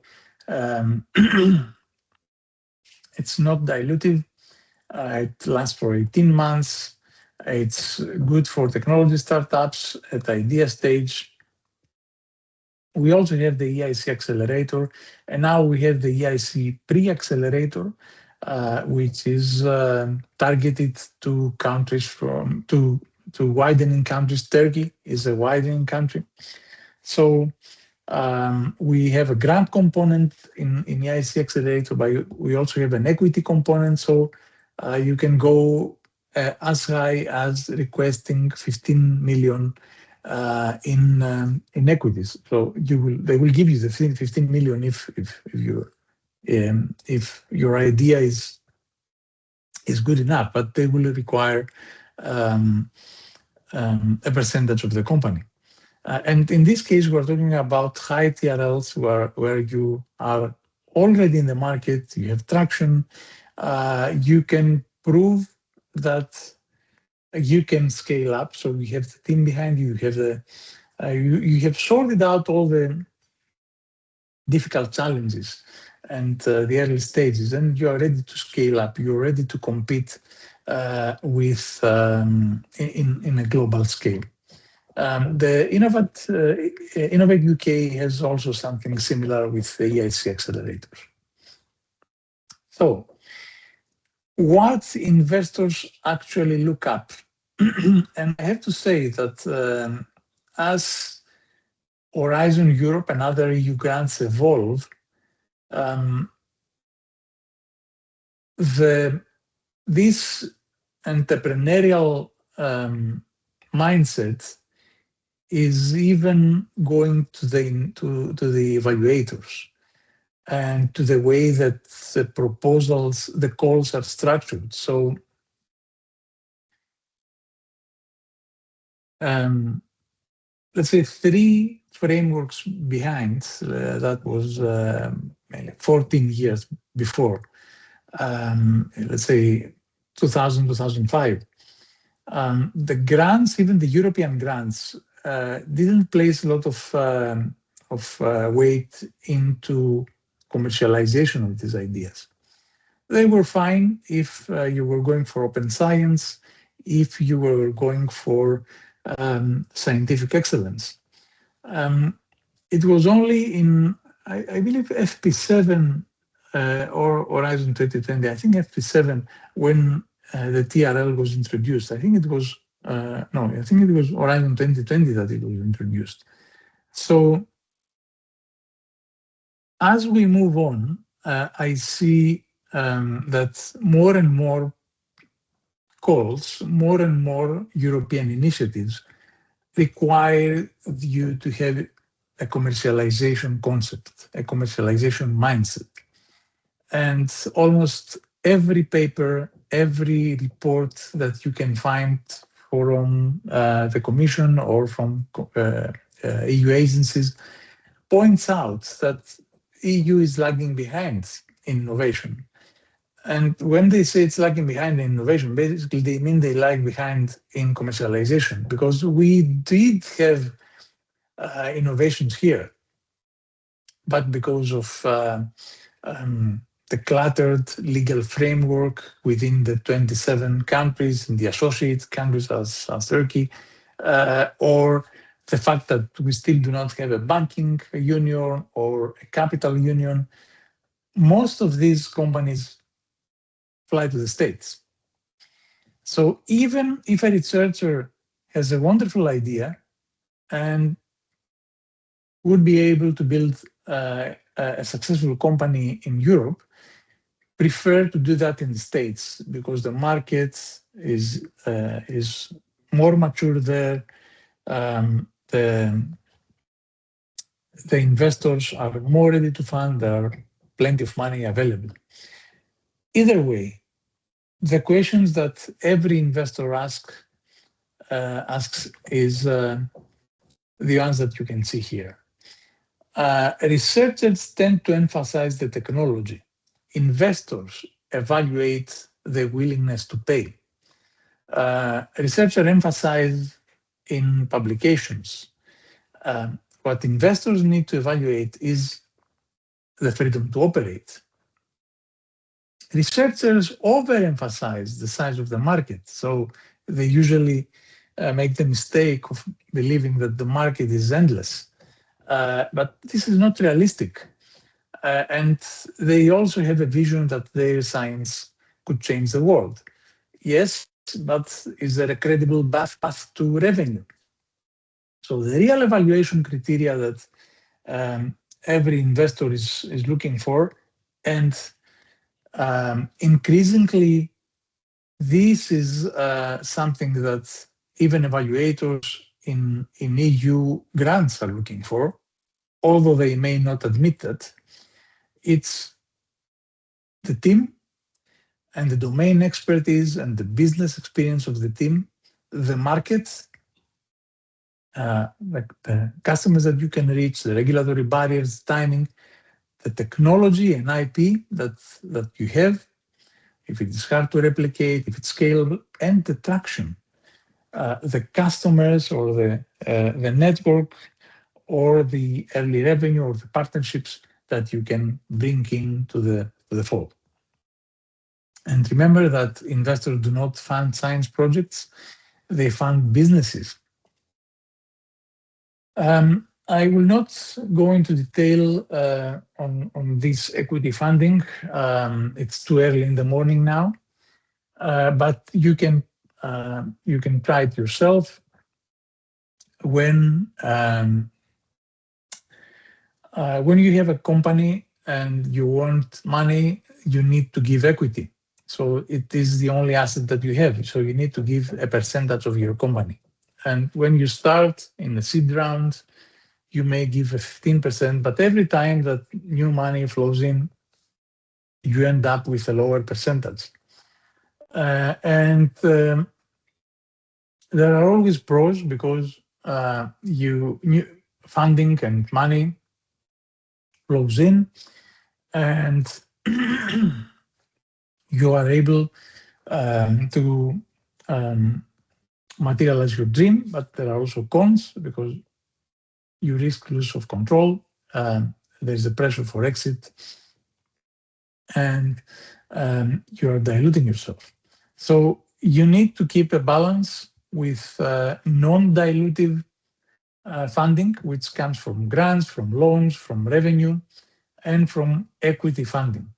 It's not dilutive. It lasts for 18 months. It's good for technology startups at the idea stage. We also have the EIC accelerator, and now we have the EIC pre-accelerator, which is targeted to countries to widening countries. Turkey is a widening country. So we have a grant component in EIC accelerator, but we also have an equity component. So you can go as high as requesting 15 million in equities. So they will give you the 15 million if your idea is good enough, but they will require a percentage of the company. And in this case, we're talking about high TRLs where you are already in the market, you have traction, you can prove that you can scale up. So you have the team behind you, you have sorted out all the difficult challenges and the early stages, and you are ready to scale up. You're ready to compete with in a global scale. The Innovate UK has also something similar with the EIC accelerators. So, what investors actually look up? And I have to say that as Horizon Europe and other EU grants evolve, this entrepreneurial mindset is even going to the evaluators and to the way that the proposals, the calls are structured. So let's say 3 frameworks behind, that was 14 years before, let's say 2000, 2005. The grants, even the European grants, didn't place a lot of weight into commercialization of these ideas. They were fine if you were going for open science, if you were going for scientific excellence. It was only in, I believe, FP7 or Horizon 2020, I think FP7, when the TRL was introduced. I think it was, no, I think it was Horizon 2020 that it was introduced. So as we move on, I see that more and more calls, more and more European initiatives require you to have a commercialization concept, a commercialization mindset. And almost every paper, every report that you can find from the Commission or from EU agencies points out that EU is lagging behind in innovation. And when they say it's lagging behind in innovation, basically they mean they lag behind in commercialization, because we did have innovations here, but because of the cluttered legal framework within the 27 countries and the associate countries as Turkey, or the fact that we still do not have a banking union or a capital union, most of these companies fly to the States. So even if a researcher has a wonderful idea and would be able to build a successful company in Europe, prefer to do that in the States because the market is more mature there. The investors are more ready to fund. There are plenty of money available. Either way, the questions that every investor asks is the ones that you can see here. Researchers tend to emphasize the technology. Investors evaluate the willingness to pay. Researchers emphasize in publications. What investors need to evaluate is the freedom to operate. researchers overemphasize the size of the market. So they usually make the mistake of believing that the market is endless. But this is not realistic. And they also have a vision that their science could change the world. Yes, but is there a credible path to revenue? So the real evaluation criteria that every investor is looking for, and increasingly, this is something that even evaluators in EU grants are looking for, although they may not admit that. It's the team and the domain expertise and the business experience of the team, the markets, like the customers that you can reach, the regulatory barriers, timing, the technology and IP that you have, if it is hard to replicate, if it's scalable, and the traction, the customers or the network or the early revenue or the partnerships that you can bring into the fold. And remember that investors do not fund science projects, they fund businesses. I will not go into detail on this equity funding. It's too early in the morning now, but you can try it yourself. When you have a company and you want money, you need to give equity. So it is the only asset that you have. So you need to give a percentage of your company. And when you start in the seed round, you may give a 15%, but every time that new money flows in, you end up with a lower percentage. And there are always pros because new funding and money flows in, and you are able to materialize your dream. But there are also cons because you risk loss of control. There's a pressure for exit, and you are diluting yourself. So you need to keep a balance with non-dilutive funding, which comes from grants, from loans, from revenue, and from equity funding.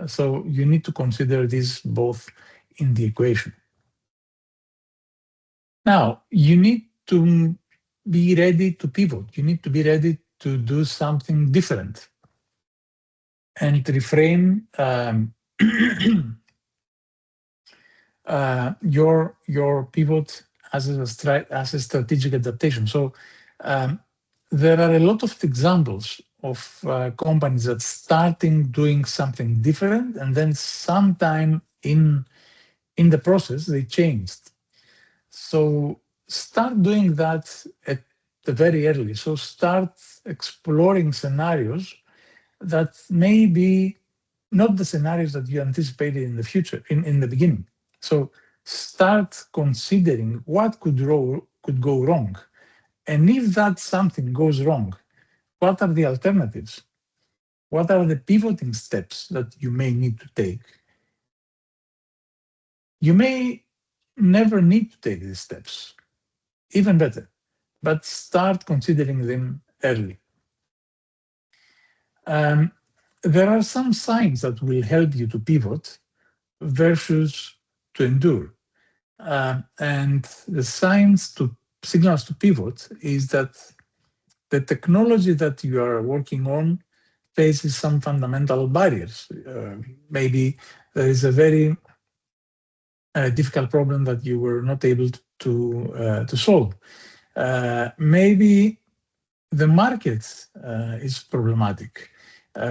So you need to consider this both in the equation. Now, you need to be ready to pivot. You need to be ready to do something different and reframe your pivot as a strategic adaptation. So there are a lot of examples of companies that starting doing something different, and then sometime in the process they changed. So start doing that at the very early. So start exploring scenarios that may be not the scenarios that you anticipated in the future, in the beginning. So start considering what could go wrong. And if that something goes wrong, what are the alternatives? What are the pivoting steps that you may need to take? You may never need to take these steps, even better, but start considering them early. There are some signs that will help you to pivot versus to endure. And the signals to pivot is that the technology that you are working on faces some fundamental barriers. Maybe there is a very difficult problem that you were not able to solve. Maybe the market is problematic.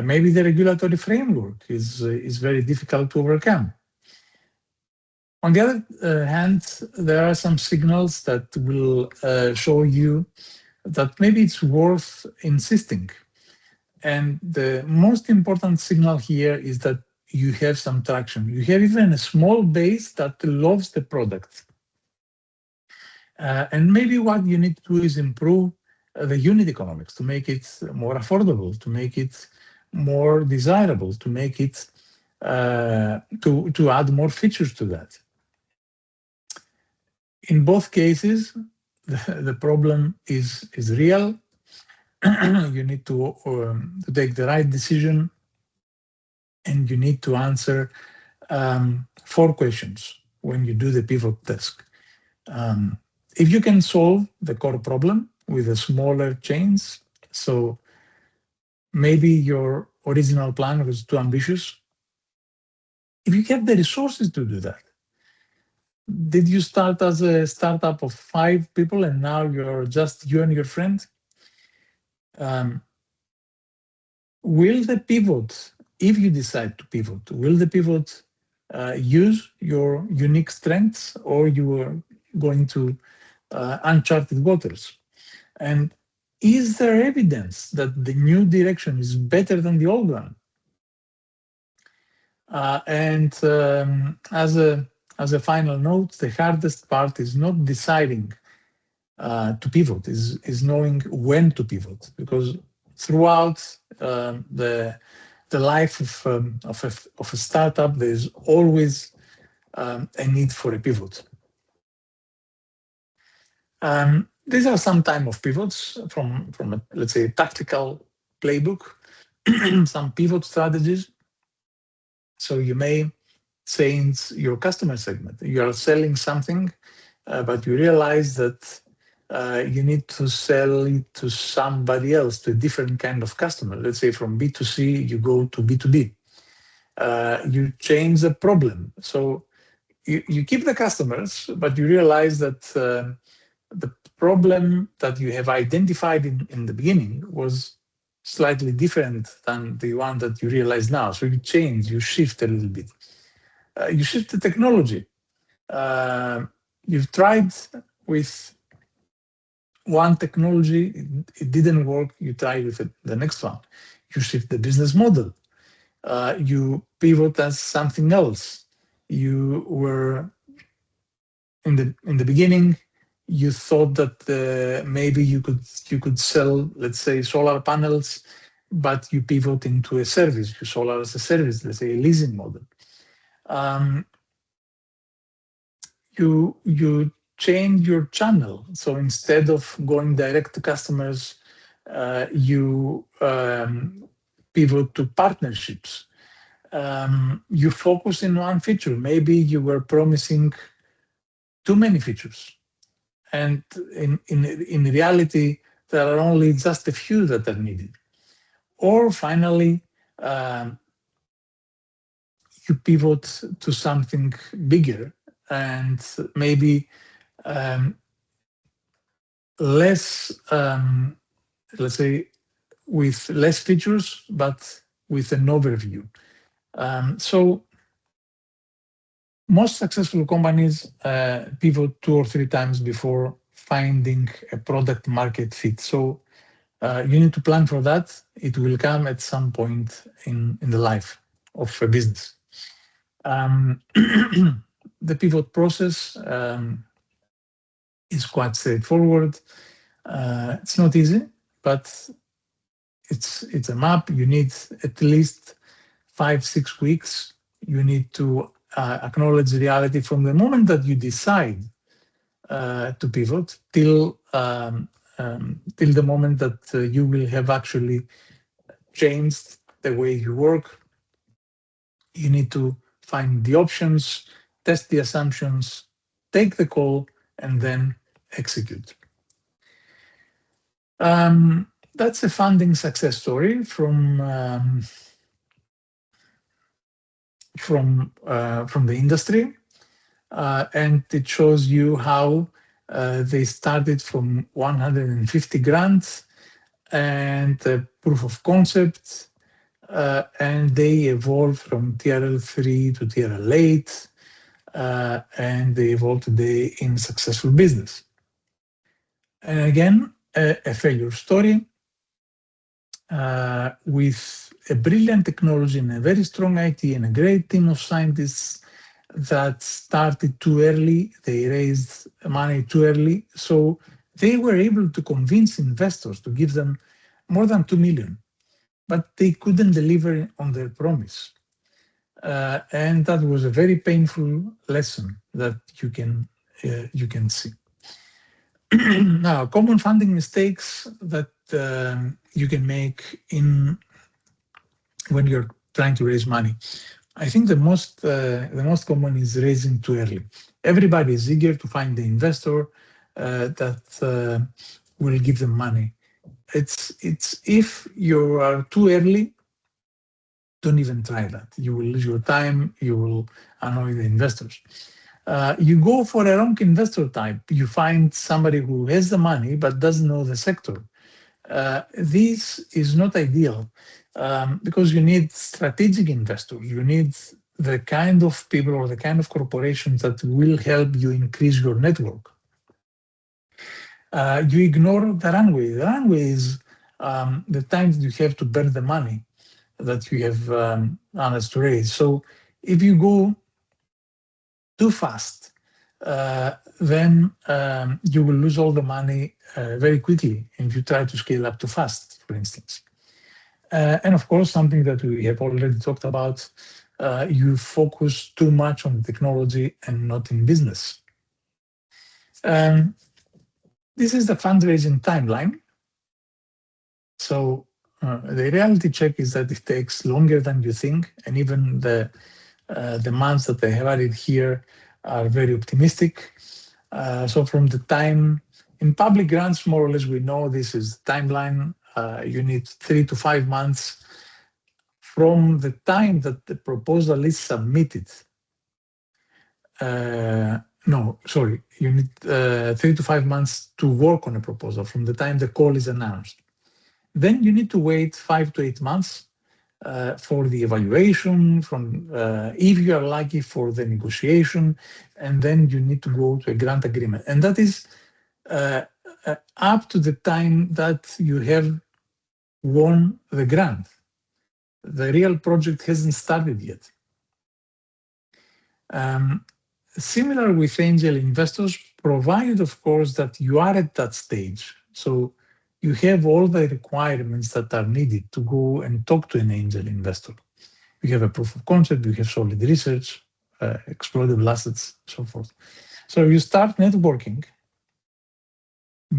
Maybe the regulatory framework is very difficult to overcome. On the other hand, there are some signals that will show you that maybe it's worth insisting. And the most important signal here is that you have some traction. You have even a small base that loves the product. And maybe what you need to do is improve the unit economics to make it more affordable, to make it more desirable, to make it to add more features to that. In both cases, the problem is real. You need to take the right decision, and you need to answer 4 questions when you do the pivot task. If you can solve the core problem with a smaller change, so maybe your original plan was too ambitious. If you have the resources to do that, did you start as a startup of 5 people and now you're just you and your friend? Will the pivot, if you decide to pivot, will the pivot use your unique strengths, or you are going to uncharted waters? And is there evidence that the new direction is better than the old one? As a final note, the hardest part is not deciding to pivot, is knowing when to pivot, because throughout the life of a startup, there's always a need for a pivot. These are some time of pivots from a, let's say, tactical playbook, some pivot strategies. So you may change your customer segment. You are selling something, but you realize that you need to sell it to somebody else, to a different kind of customer. Let's say from B2C, you go to B2B. You change the problem. So you keep the customers, but you realize that the problem that you have identified in the beginning was slightly different than the one that you realize now. So you change, you shift a little bit. You shift the technology. You've tried with one technology, it didn't work, you try with the next one. You shift the business model. You pivot as something else. You were in the beginning, you thought that maybe you could sell, let's say, solar panels, but you pivot into a service. You solar as a service, let's say a leasing model. You change your channel. So instead of going direct to customers, you pivot to partnerships. You focus in one feature. Maybe you were promising too many features, and in reality, there are only just a few that are needed. Or finally, you pivot to something bigger, and maybe less, let's say, with less features, but with an overview. So most successful companies pivot 2 or 3 times before finding a product market fit. So you need to plan for that. It will come at some point in the life of a business. The pivot process is quite straightforward. It's not easy, but it's a map. You need at least 5-6 weeks. You need to acknowledge reality from the moment that you decide to pivot till the moment that you will have actually changed the way you work. You need to find the options, test the assumptions, take the call, and then execute. That's a funding success story from the industry, and it shows you how they started from 150 grants and a proof of concept, and they evolved from TRL 3 to TRL 8, and they evolved today in successful business. And again, a failure story with a brilliant technology and a very strong IT and a great team of scientists that started too early. They raised money too early. So they were able to convince investors to give them more than 2 million, but they couldn't deliver on their promise. and that was a very painful lesson that you can see. Now, common funding mistakes that you can make when you're trying to raise money. I think the most common is raising too early. Everybody is eager to find the investor that will give them money. It's if you are too early, don't even try that. You will lose your time. You will annoy the investors. You go for a wrong investor type. You find somebody who has the money but doesn't know the sector. This is not ideal because you need strategic investors. You need the kind of people or the kind of corporations that will help you increase your network. You ignore the runway. The runway is the time that you have to burn the money that you have managed to raise. So if you go too fast, then you will lose all the money very quickly if you try to scale up too fast, for instance. And of course, something that we have already talked about, you focus too much on technology and not in business. This is the fundraising timeline. So the reality check is that it takes longer than you think, and even the months that I have added here are very optimistic. So from the time in public grants, more or less, we know this is the timeline. You need 3 to 5 months from the time that the proposal is submitted. No, sorry, you need 3 to 5 months to work on a proposal from the time the call is announced. Then you need to wait 5 to 8 months for the evaluation, if you are lucky, for the negotiation, and then you need to go to a grant agreement. And that is up to the time that you have won the grant. The real project hasn't started yet. Similar with angel investors, provided, of course, that you are at that stage. So you have all the requirements that are needed to go and talk to an angel investor. You have a proof of concept, you have solid research, explodable assets, so forth. So you start networking.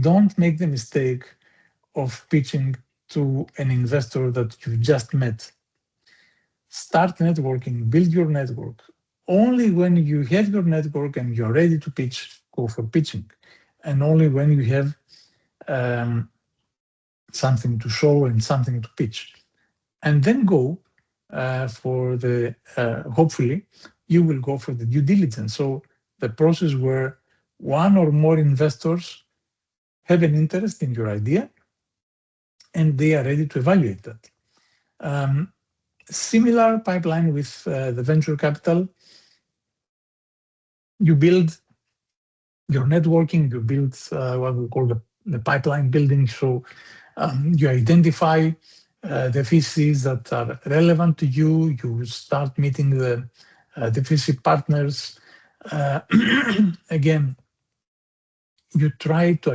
Don't make the mistake of pitching to an investor that you just met. Start networking, build your network. Only when you have your network and you're ready to pitch, go for pitching. And only when you have something to show and something to pitch. And then go for the, hopefully, you will go for the due diligence. So the process where one or more investors have an interest in your idea and they are ready to evaluate that. Similar pipeline with the venture capital. You build your networking, you build what we call the pipeline building. So you identify the VCs that are relevant to you. You start meeting the VC partners. Again, you try to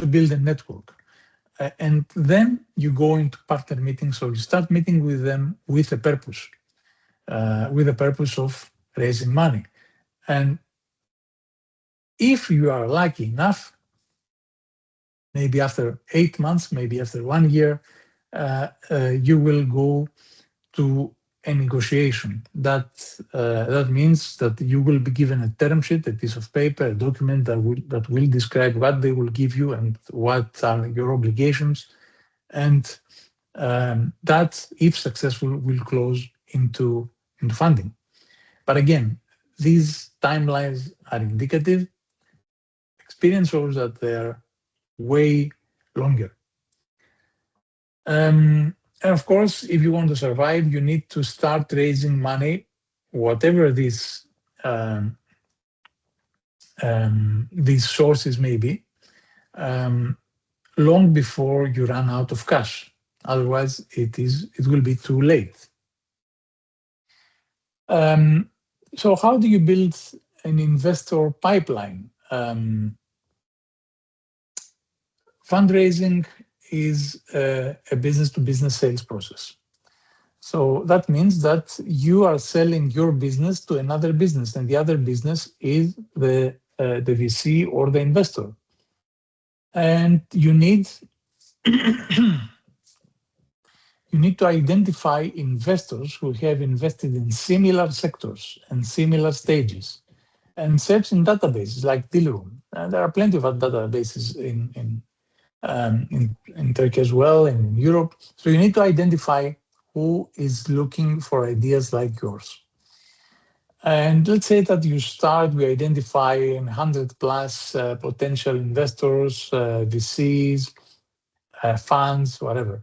build a network. And then you go into partner meetings. So you start meeting with them with a purpose of raising money. And if you are lucky enough, maybe after 8 months, maybe after 1 year, you will go to a negotiation. That means that you will be given a term sheet, a piece of paper, a document that will describe what they will give you and what are your obligations. And that, if successful, will close into funding. But again, these timelines are indicative. Experience shows that they are way longer. And of course, if you want to survive, you need to start raising money, whatever these sources may be, long before you run out of cash. Otherwise, it will be too late. So how do you build an investor pipeline? Fundraising is a business-to-business sales process. So that means that you are selling your business to another business, and the other business is the VC or the investor. And you need you need to identify investors who have invested in similar sectors and similar stages, and search in databases like Dealroom. And there are plenty of other databases in Turkey as well, and in Europe. So you need to identify who is looking for ideas like yours. And let's say that you start with identifying 100 plus potential investors, VCs, funds, whatever.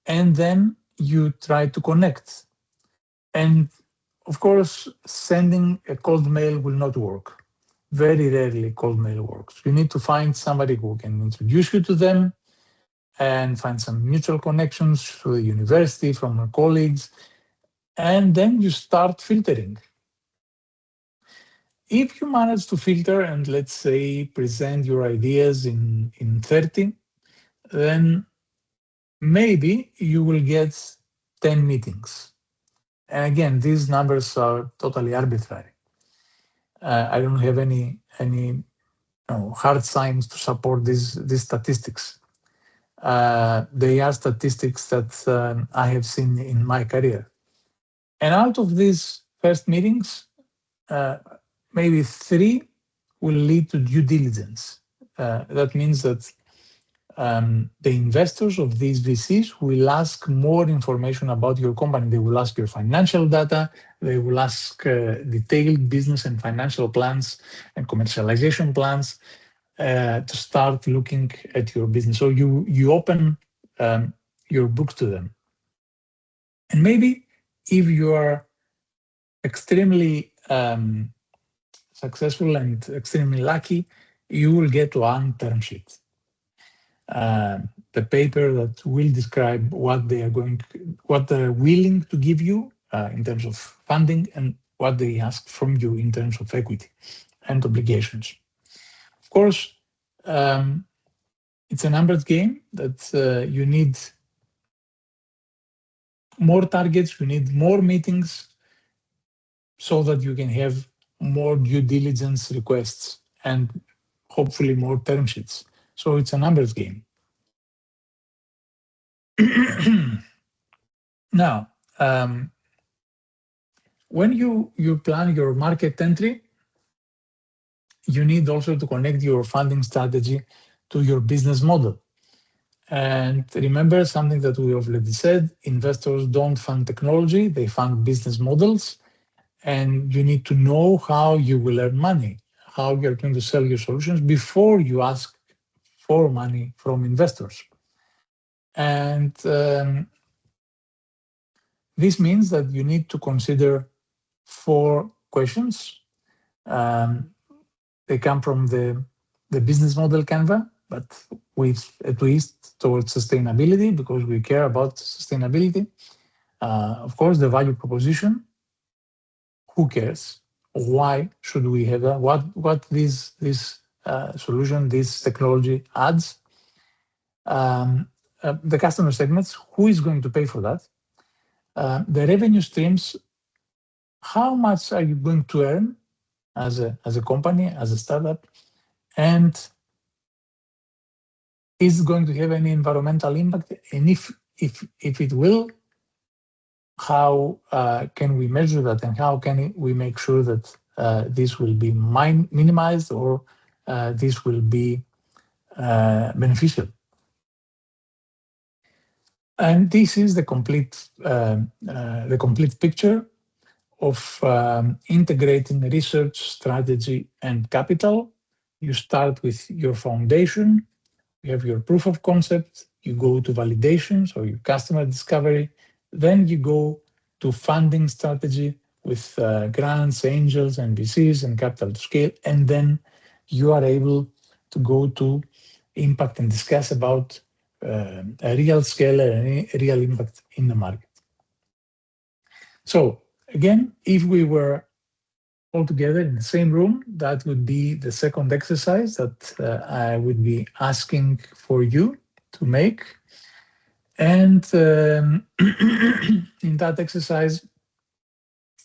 And then you try to connect. And of course, sending a cold mail will not work. Very rarely cold mail works. You need to find somebody who can introduce you to them and find some mutual connections through the university, from our colleagues, and then you start filtering. If you manage to filter and, let's say, present your ideas in 30, then maybe you will get 10 meetings. And again, these numbers are totally arbitrary. I don't have any hard science to support these statistics. They are statistics that I have seen in my career. And out of these first meetings, maybe 3 will lead to due diligence. That means that the investors of these VCs will ask more information about your company. They will ask your financial data. They will ask detailed business and financial plans and commercialization plans to start looking at your business. So you open your books to them. And maybe if you are extremely successful and extremely lucky, you will get one term sheet. The paper that will describe what they're willing to give you in terms of funding and what they ask from you in terms of equity and obligations. Of course, it's a numbers game that you need more targets, you need more meetings so that you can have more due diligence requests and hopefully more term sheets. So it's a numbers game. Now, when you plan your market entry, you need also to connect your funding strategy to your business model. And remember something that we already said, investors don't fund technology, they fund business models. And you need to know how you will earn money, how you're going to sell your solutions before you ask for money from investors. And this means that you need to consider 4 questions. They come from the business model Canva, but with a twist towards sustainability, because we care about sustainability. Of course, the value proposition. Who cares? Why should we have that? What this solution, this technology adds? The customer segments. Who is going to pay for that? The revenue streams. How much are you going to earn as a company, as a startup, and is it going to have any environmental impact? And if it will, how can we measure that, and how can we make sure that this will be minimized or this will be beneficial? And this is the complete picture of integrating research, strategy, and capital. You start with your foundation. You have your proof of concept. You go to validation, so your customer discovery. Then you go to funding strategy with grants, angels, and VCs, and capital to scale. And then you are able to go to impact and discuss about a real scale and a real impact in the market. So again, if we were all together in the same room, that would be the second exercise that I would be asking for you to make. And in that exercise,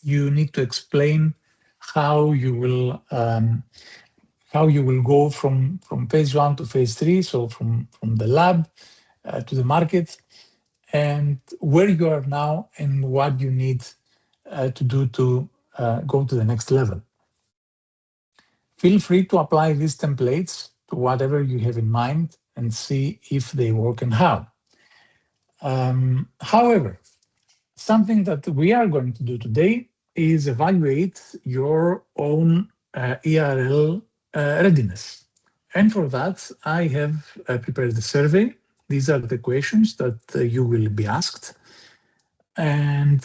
you need to explain how you will go from phase 1 to phase 3, so from the lab to the market, and where you are now and what you need to do to go to the next level. Feel free to apply these templates to whatever you have in mind and see if they work and how. However, something that we are going to do today is evaluate your own ERL readiness. And for that, I have prepared a survey. These are the questions that you will be asked. And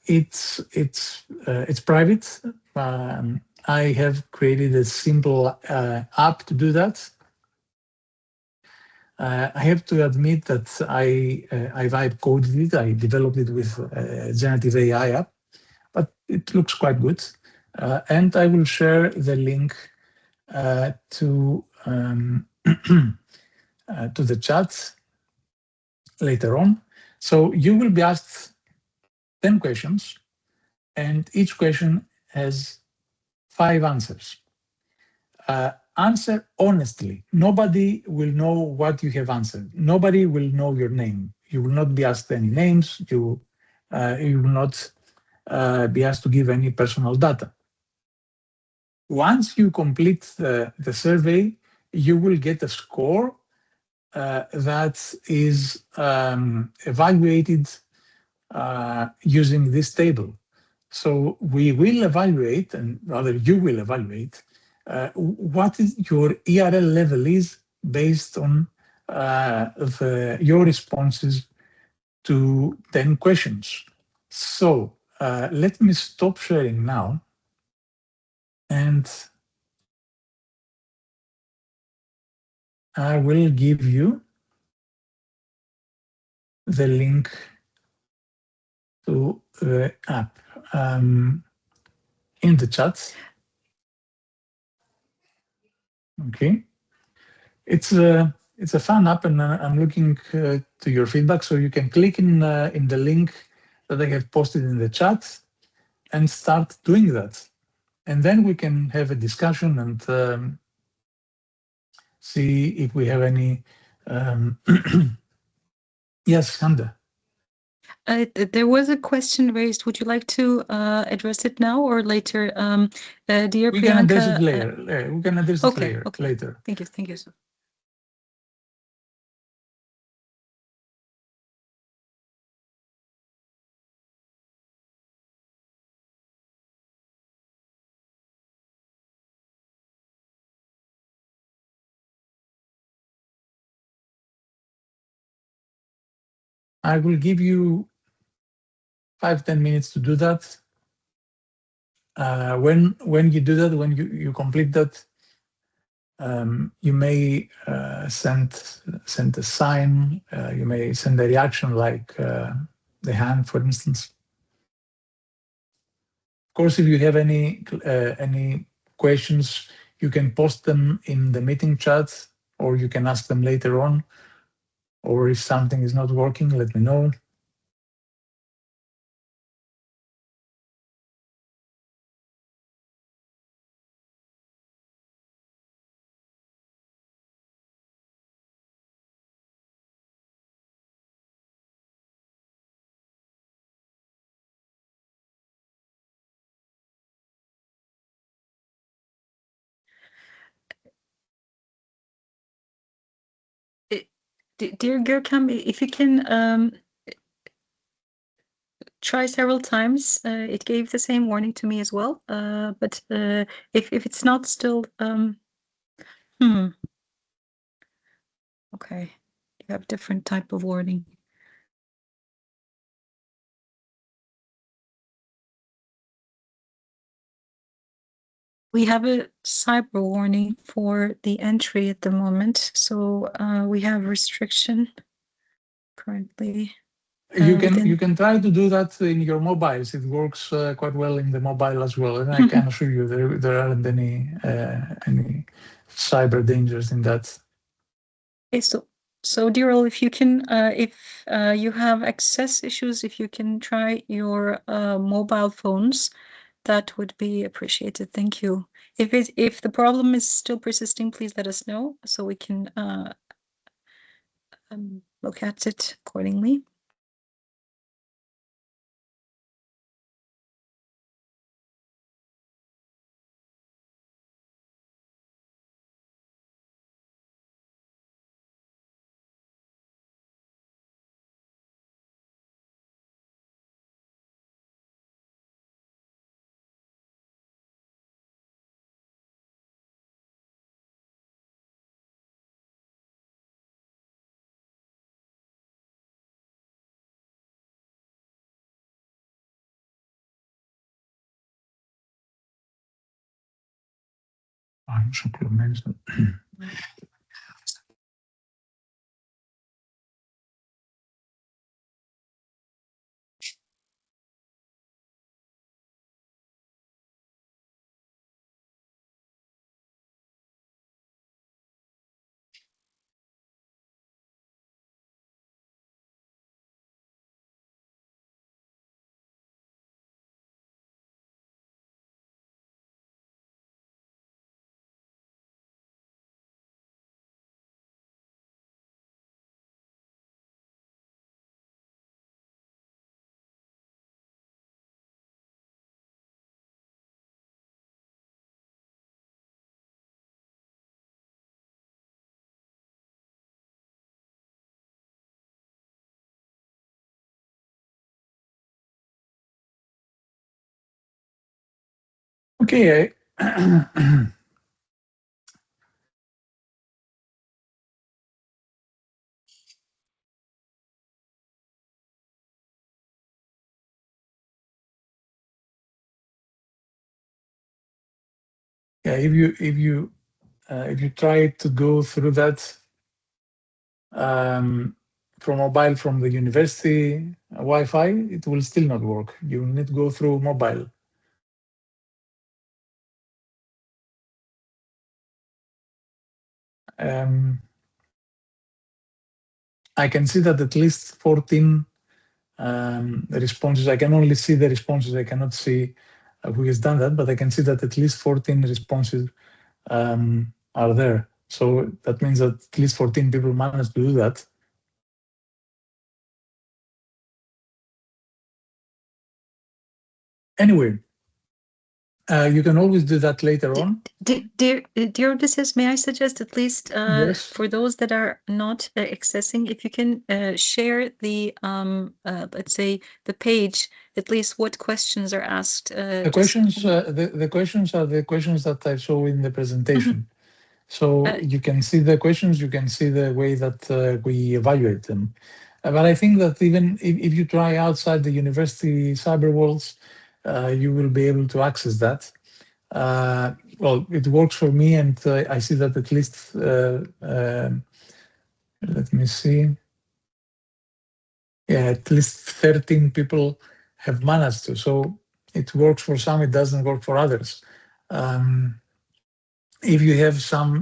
it's private. I have created a simple app to do that. I have to admit that I vibe coded it. I developed it with a generative AI app, but it looks quite good. And I will share the link to the chat later on. So you will be asked 10 questions, and each question has 5 answers. Answer honestly. Nobody will know what you have answered. Nobody will know your name. You will not be asked any names. You will not be asked to give any personal data. Once you complete the survey, you will get a score that is evaluated using this table. So we will evaluate, and rather you will evaluate, what is your ERL level is based on your responses to 10 questions. So let me stop sharing now, and I will give you the link to the app in the chat. Okay, it's a fun app, and I'm looking to your feedback. So you can click in the link that I have posted in the chat and start doing that, and then we can have a discussion and see if we have any. Yes, Handa. There was a question raised. Would you like to address it now or later? Dear We Priyanka, can address it later. We can address it later. Thank you. Thank you. I will give you 5-10 minutes to do that. When you do that, when you complete that, you may send a sign. You may send a reaction like the hand, for instance. Of course, if you have any questions, you can post them in the meeting chat, or you can ask them later on. Or if something is not working, let me know. Dear Görkem, if you can try several times, it gave the same warning to me as well. But if it's not still, okay, you have different type of warning. We have a cyber warning for the entry at the moment, so we have restriction currently. You can try to do that in your mobiles. It works quite well in the mobile as well, and I can assure you there aren't any cyber dangers in that. Okay, so So Daryl, if you can, if you have access issues, if you can try your mobile phones, that would be appreciated. Thank you. If the problem is still persisting, please let us know so we can look at it accordingly. Okay. Yeah, if you try to go through that from mobile from the university Wi-Fi, it will still not work. You need to go through mobile. I can see that at least 14 responses. I can only see the responses. I cannot see who has done that, but I can see that at least 14 responses are there. So that means that at least 14 people managed to do that. Anyway, you can always do that later on. Dear Odysseas, may I suggest at least Yes. for those that are not accessing, if you can share the let's say the page, at least what questions are asked. The questions are the questions that I saw in the presentation. So you can see the questions, you can see the way that we evaluate them. But I think that even if you try outside the university cyber worlds, you will be able to access that. Well, it works for me, and I see that at least, let me see, yeah, at least 13 people have managed to. So it works for some, it doesn't work for others. If you have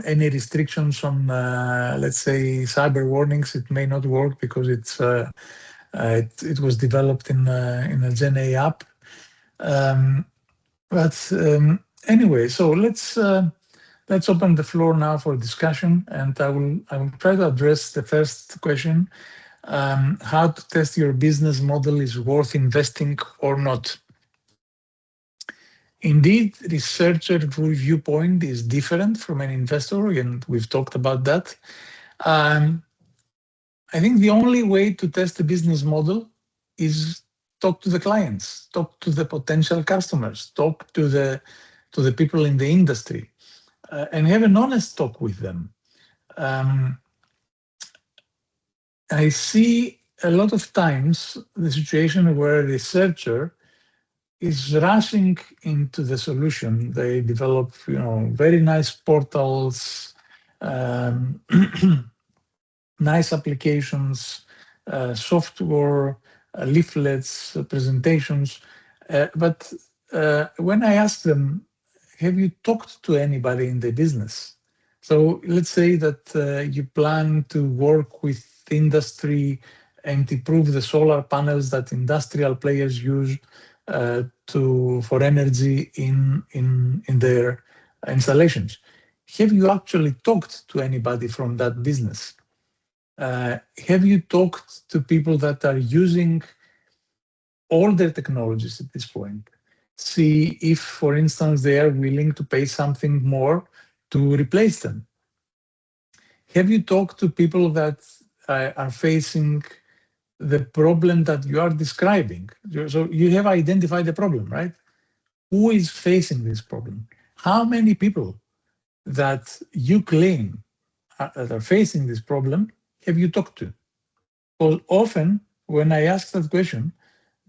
any restrictions on, let's say, cyber warnings, it may not work because it was developed in a Gen A app. But anyway, so let's open the floor now for discussion, and I will try to address the first question: how to test your business model is worth investing or not. Indeed, researcher viewpoint is different from an investor, and we've talked about that. I think the only way to test the business model is talk to the clients, talk to the potential customers, talk to the people in the industry, and have an honest talk with them. I see a lot of times the situation where a researcher is rushing into the solution. They develop, very nice portals, nice applications, software, leaflets, presentations. But when I ask them, have you talked to anybody in the business? So let's say that you plan to work with industry and improve the solar panels that industrial players use for energy in their installations. Have you actually talked to anybody from that business? Have you talked to people that are using all their technologies at this point? See if, for instance, they are willing to pay something more to replace them. Have you talked to people that are facing the problem that you are describing? So you have identified the problem, right? Who is facing this problem? How many people that you claim that are facing this problem have you talked to? Because often when I ask that question,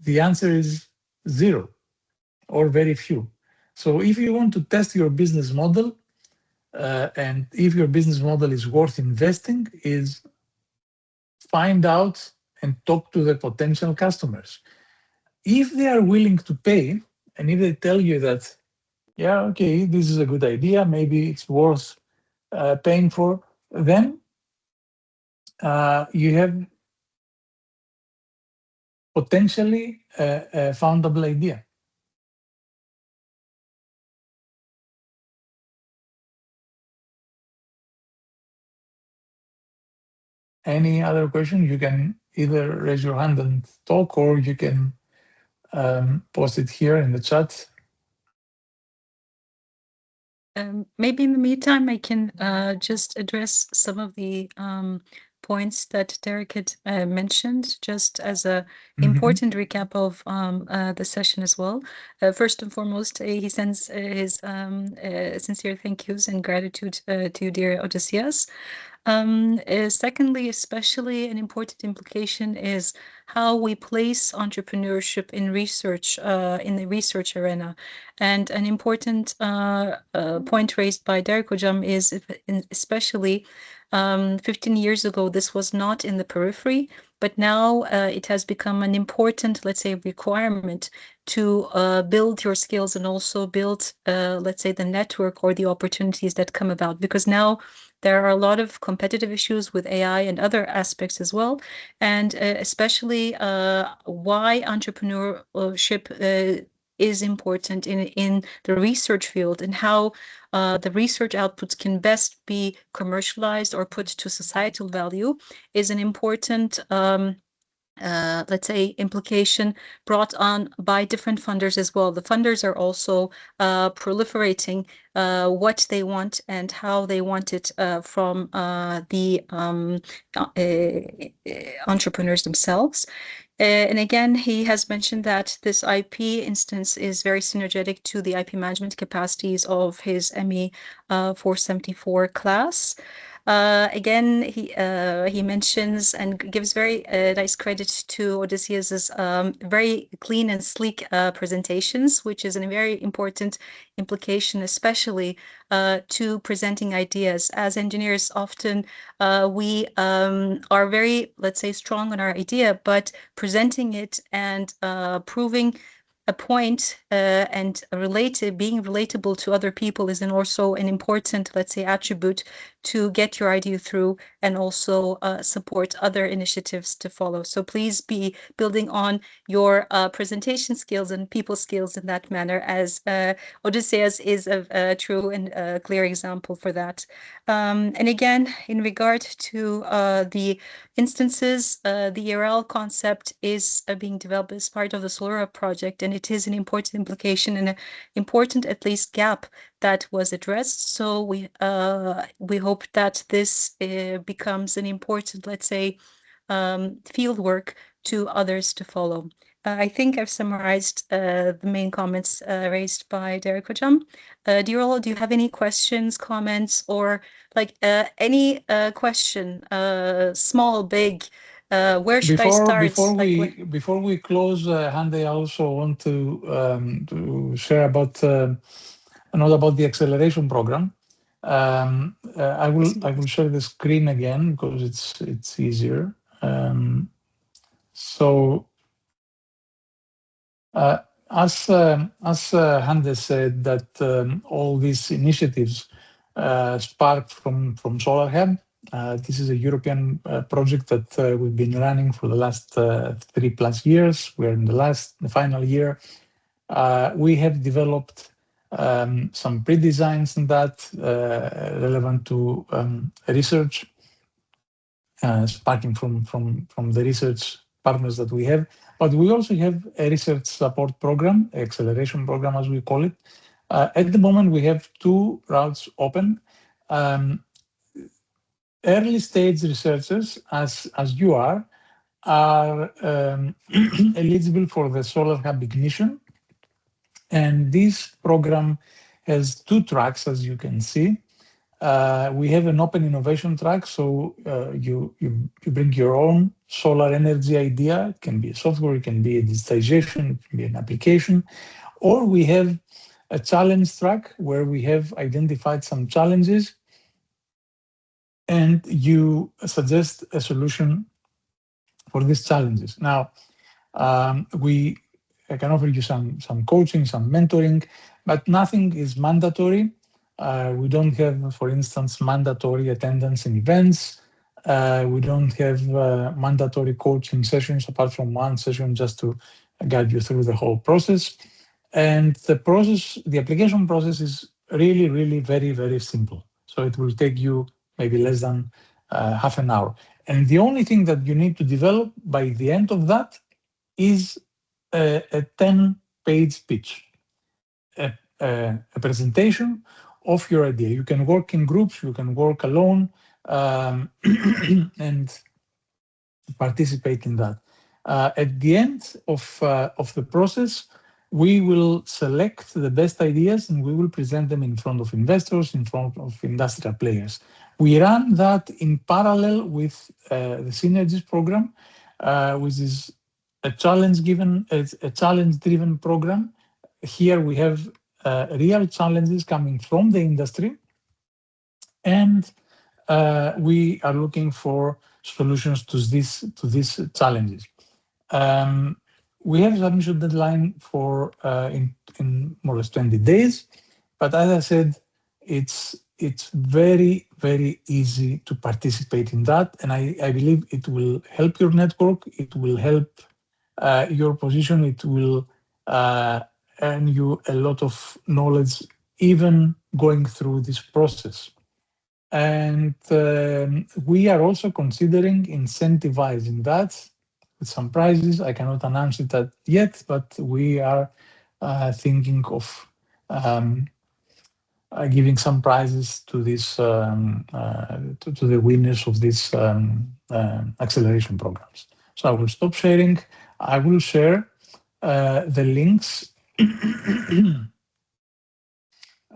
the answer is zero or very few. So if you want to test your business model, and if your business model is worth investing, is find out and talk to the potential customers. If they are willing to pay, and if they tell you that, yeah, okay, this is a good idea, maybe it's worth paying for, then you have potentially a foundable idea. Any other question? You can either raise your hand and talk, or you can post it here in the chat. Maybe in the meantime, I can just address some of the points that Derek had mentioned, just as a important recap of the session as well. First and foremost, he sends his sincere thank yous and gratitude to you, dear Odysseas. Secondly, especially an important implication is how we place entrepreneurship in research, in the research arena. And an important point raised by Derek Hocam is especially 15 years ago, this was not in the periphery, but now it has become an important, let's say, requirement to build your skills and also build, let's say, the network or the opportunities that come about. Because now there are a lot of competitive issues with AI and other aspects as well, and especially why entrepreneurship is important in the research field, and how the research outputs can best be commercialized or put to societal value is an important let's say, implication brought on by different funders as well. The funders are also proliferating what they want and how they want it from the entrepreneurs themselves. And again, he has mentioned that this IP instance is very synergetic to the IP management capacities of his ME 474 class. Again, he mentions and gives very nice credit to Odysseas's very clean and sleek presentations, which is a very important implication, especially to presenting ideas. As engineers, often we are very, let's say, strong on our idea, but presenting it and proving a point and being relatable to other people is also an important, let's say, attribute to get your idea through and also support other initiatives to follow. So please be building on your presentation skills and people skills in that manner, as Odysseas is a true and clear example for that. And again, in regard to the instances, the ERL concept is being developed as part of the Solera project, and it is an important implication and an important, at least, gap that was addressed. So we hope that this becomes an important, let's say, field work to others to follow. I think I've summarized the main comments raised by Derek Hocam. Dirol, do you have any questions, comments, or like any question, small, big? Where should I start? Before we close, Hande, I also want to share about a note about the acceleration program. I will share the screen again because it's easier. So as Hande said, that all these initiatives sparked from Solarhead. This is a European project that we've been running for the last 3+ years. We're in the final year. We have developed some pre-designs in that relevant to research, sparking from the research partners that we have. But we also have a research support program, acceleration program, as we call it. At the moment, we have 2 routes open. Early stage researchers, as you are eligible for the Solar Hub Ignition. And this program has 2 tracks, as you can see. We have an open innovation track, so you bring your own solar energy idea. It can be a software, it can be a digitization, it can be an application. Or we have a challenge track where we have identified some challenges and you suggest a solution for these challenges. Now, I can offer you some coaching, some mentoring, but nothing is mandatory. We don't have, for instance, mandatory attendance in events. We don't have mandatory coaching sessions apart from one session just to guide you through the whole process. And the application process is really, really very, very simple. So it will take you maybe less than half an hour. And the only thing that you need to develop by the end of that is a 10-page pitch, a presentation of your idea. You can work in groups, you can work alone, and participate in that. At the end of the process, we will select the best ideas and we will present them in front of investors, in front of industrial players. We run that in parallel with the Synergies program, which is a challenge-driven program. Here we have real challenges coming from the industry, and we are looking for solutions to these challenges. We have a submission deadline for in more or less 20 days, but as I said, it's very, very easy to participate in that, and I believe it will help your network, it will help your position, it will earn you a lot of knowledge even going through this process. And we are also considering incentivizing that with some prizes. I cannot announce it yet, but we are thinking of giving some prizes to this to the winners of these acceleration programs. So I will stop sharing. I will share the links.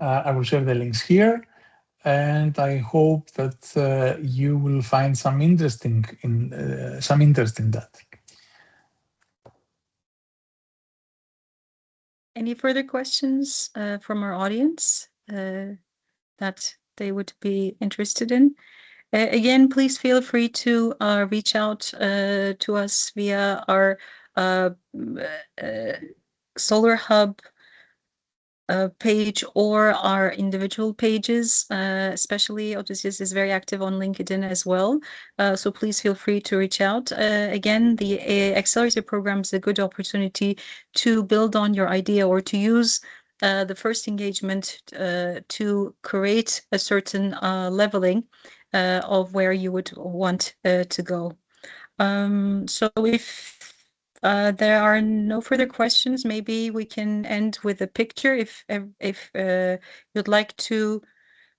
I will share the links here. And I hope that you will find some interest in that. Any further questions from our audience that they would be interested in? Again, please feel free to reach out to us via our Solar Hub page or our individual pages, especially Odysseas is very active on LinkedIn as well. So please feel free to reach out. Again, the Accelerator program is a good opportunity to build on your idea or to use the first engagement to create a certain leveling of where you would want to go. So if there are no further questions, maybe we can end with a picture. If you'd like to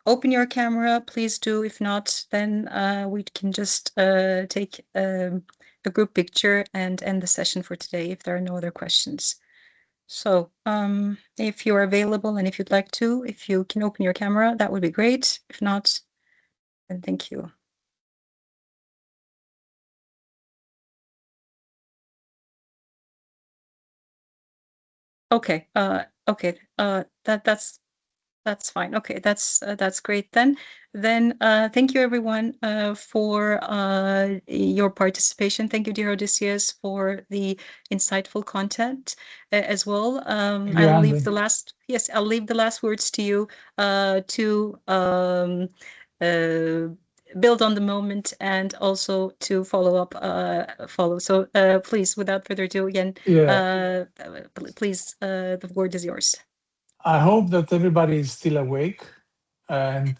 open your camera, please do. If not, then we can just take a group picture and end the session for today if there are no other questions. So if you're available and if you'd like to, if you can open your camera, that would be great. If not, then thank you. Okay, okay, that's That's fine. Okay, that's great then. Then thank you everyone for your participation. Thank you, dear Odysseas, for the insightful content as well. I'll leave the last I'll leave the last words to you to build on the moment and also to follow up. So please, without further ado, again, please, the word is yours. I hope that everybody is still awake and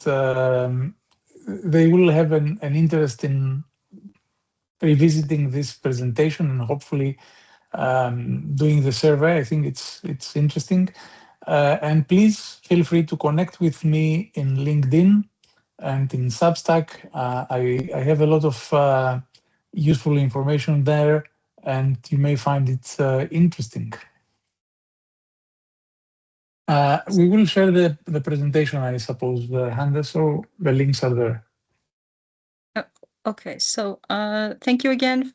they will have an interest in revisiting this presentation and hopefully doing the survey. I think it's interesting. And please feel free to connect with me in LinkedIn and in Substack. I have a lot of useful information there, and you may find it interesting. We will share the presentation, I suppose, Handa, so the links are there. Okay, so thank you again,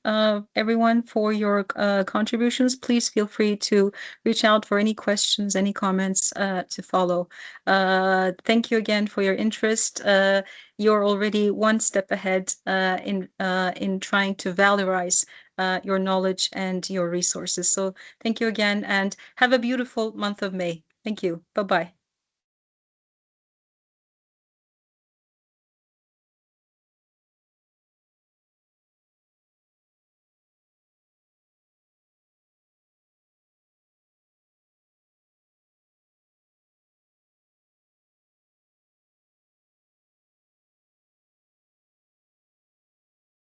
everyone, for your contributions. Please feel free to reach out for any questions, any comments to follow. Thank you again for your interest. You're already one step ahead in trying to valorize your knowledge and your resources. So thank you again, and have a beautiful month of May. Thank you. Bye-bye.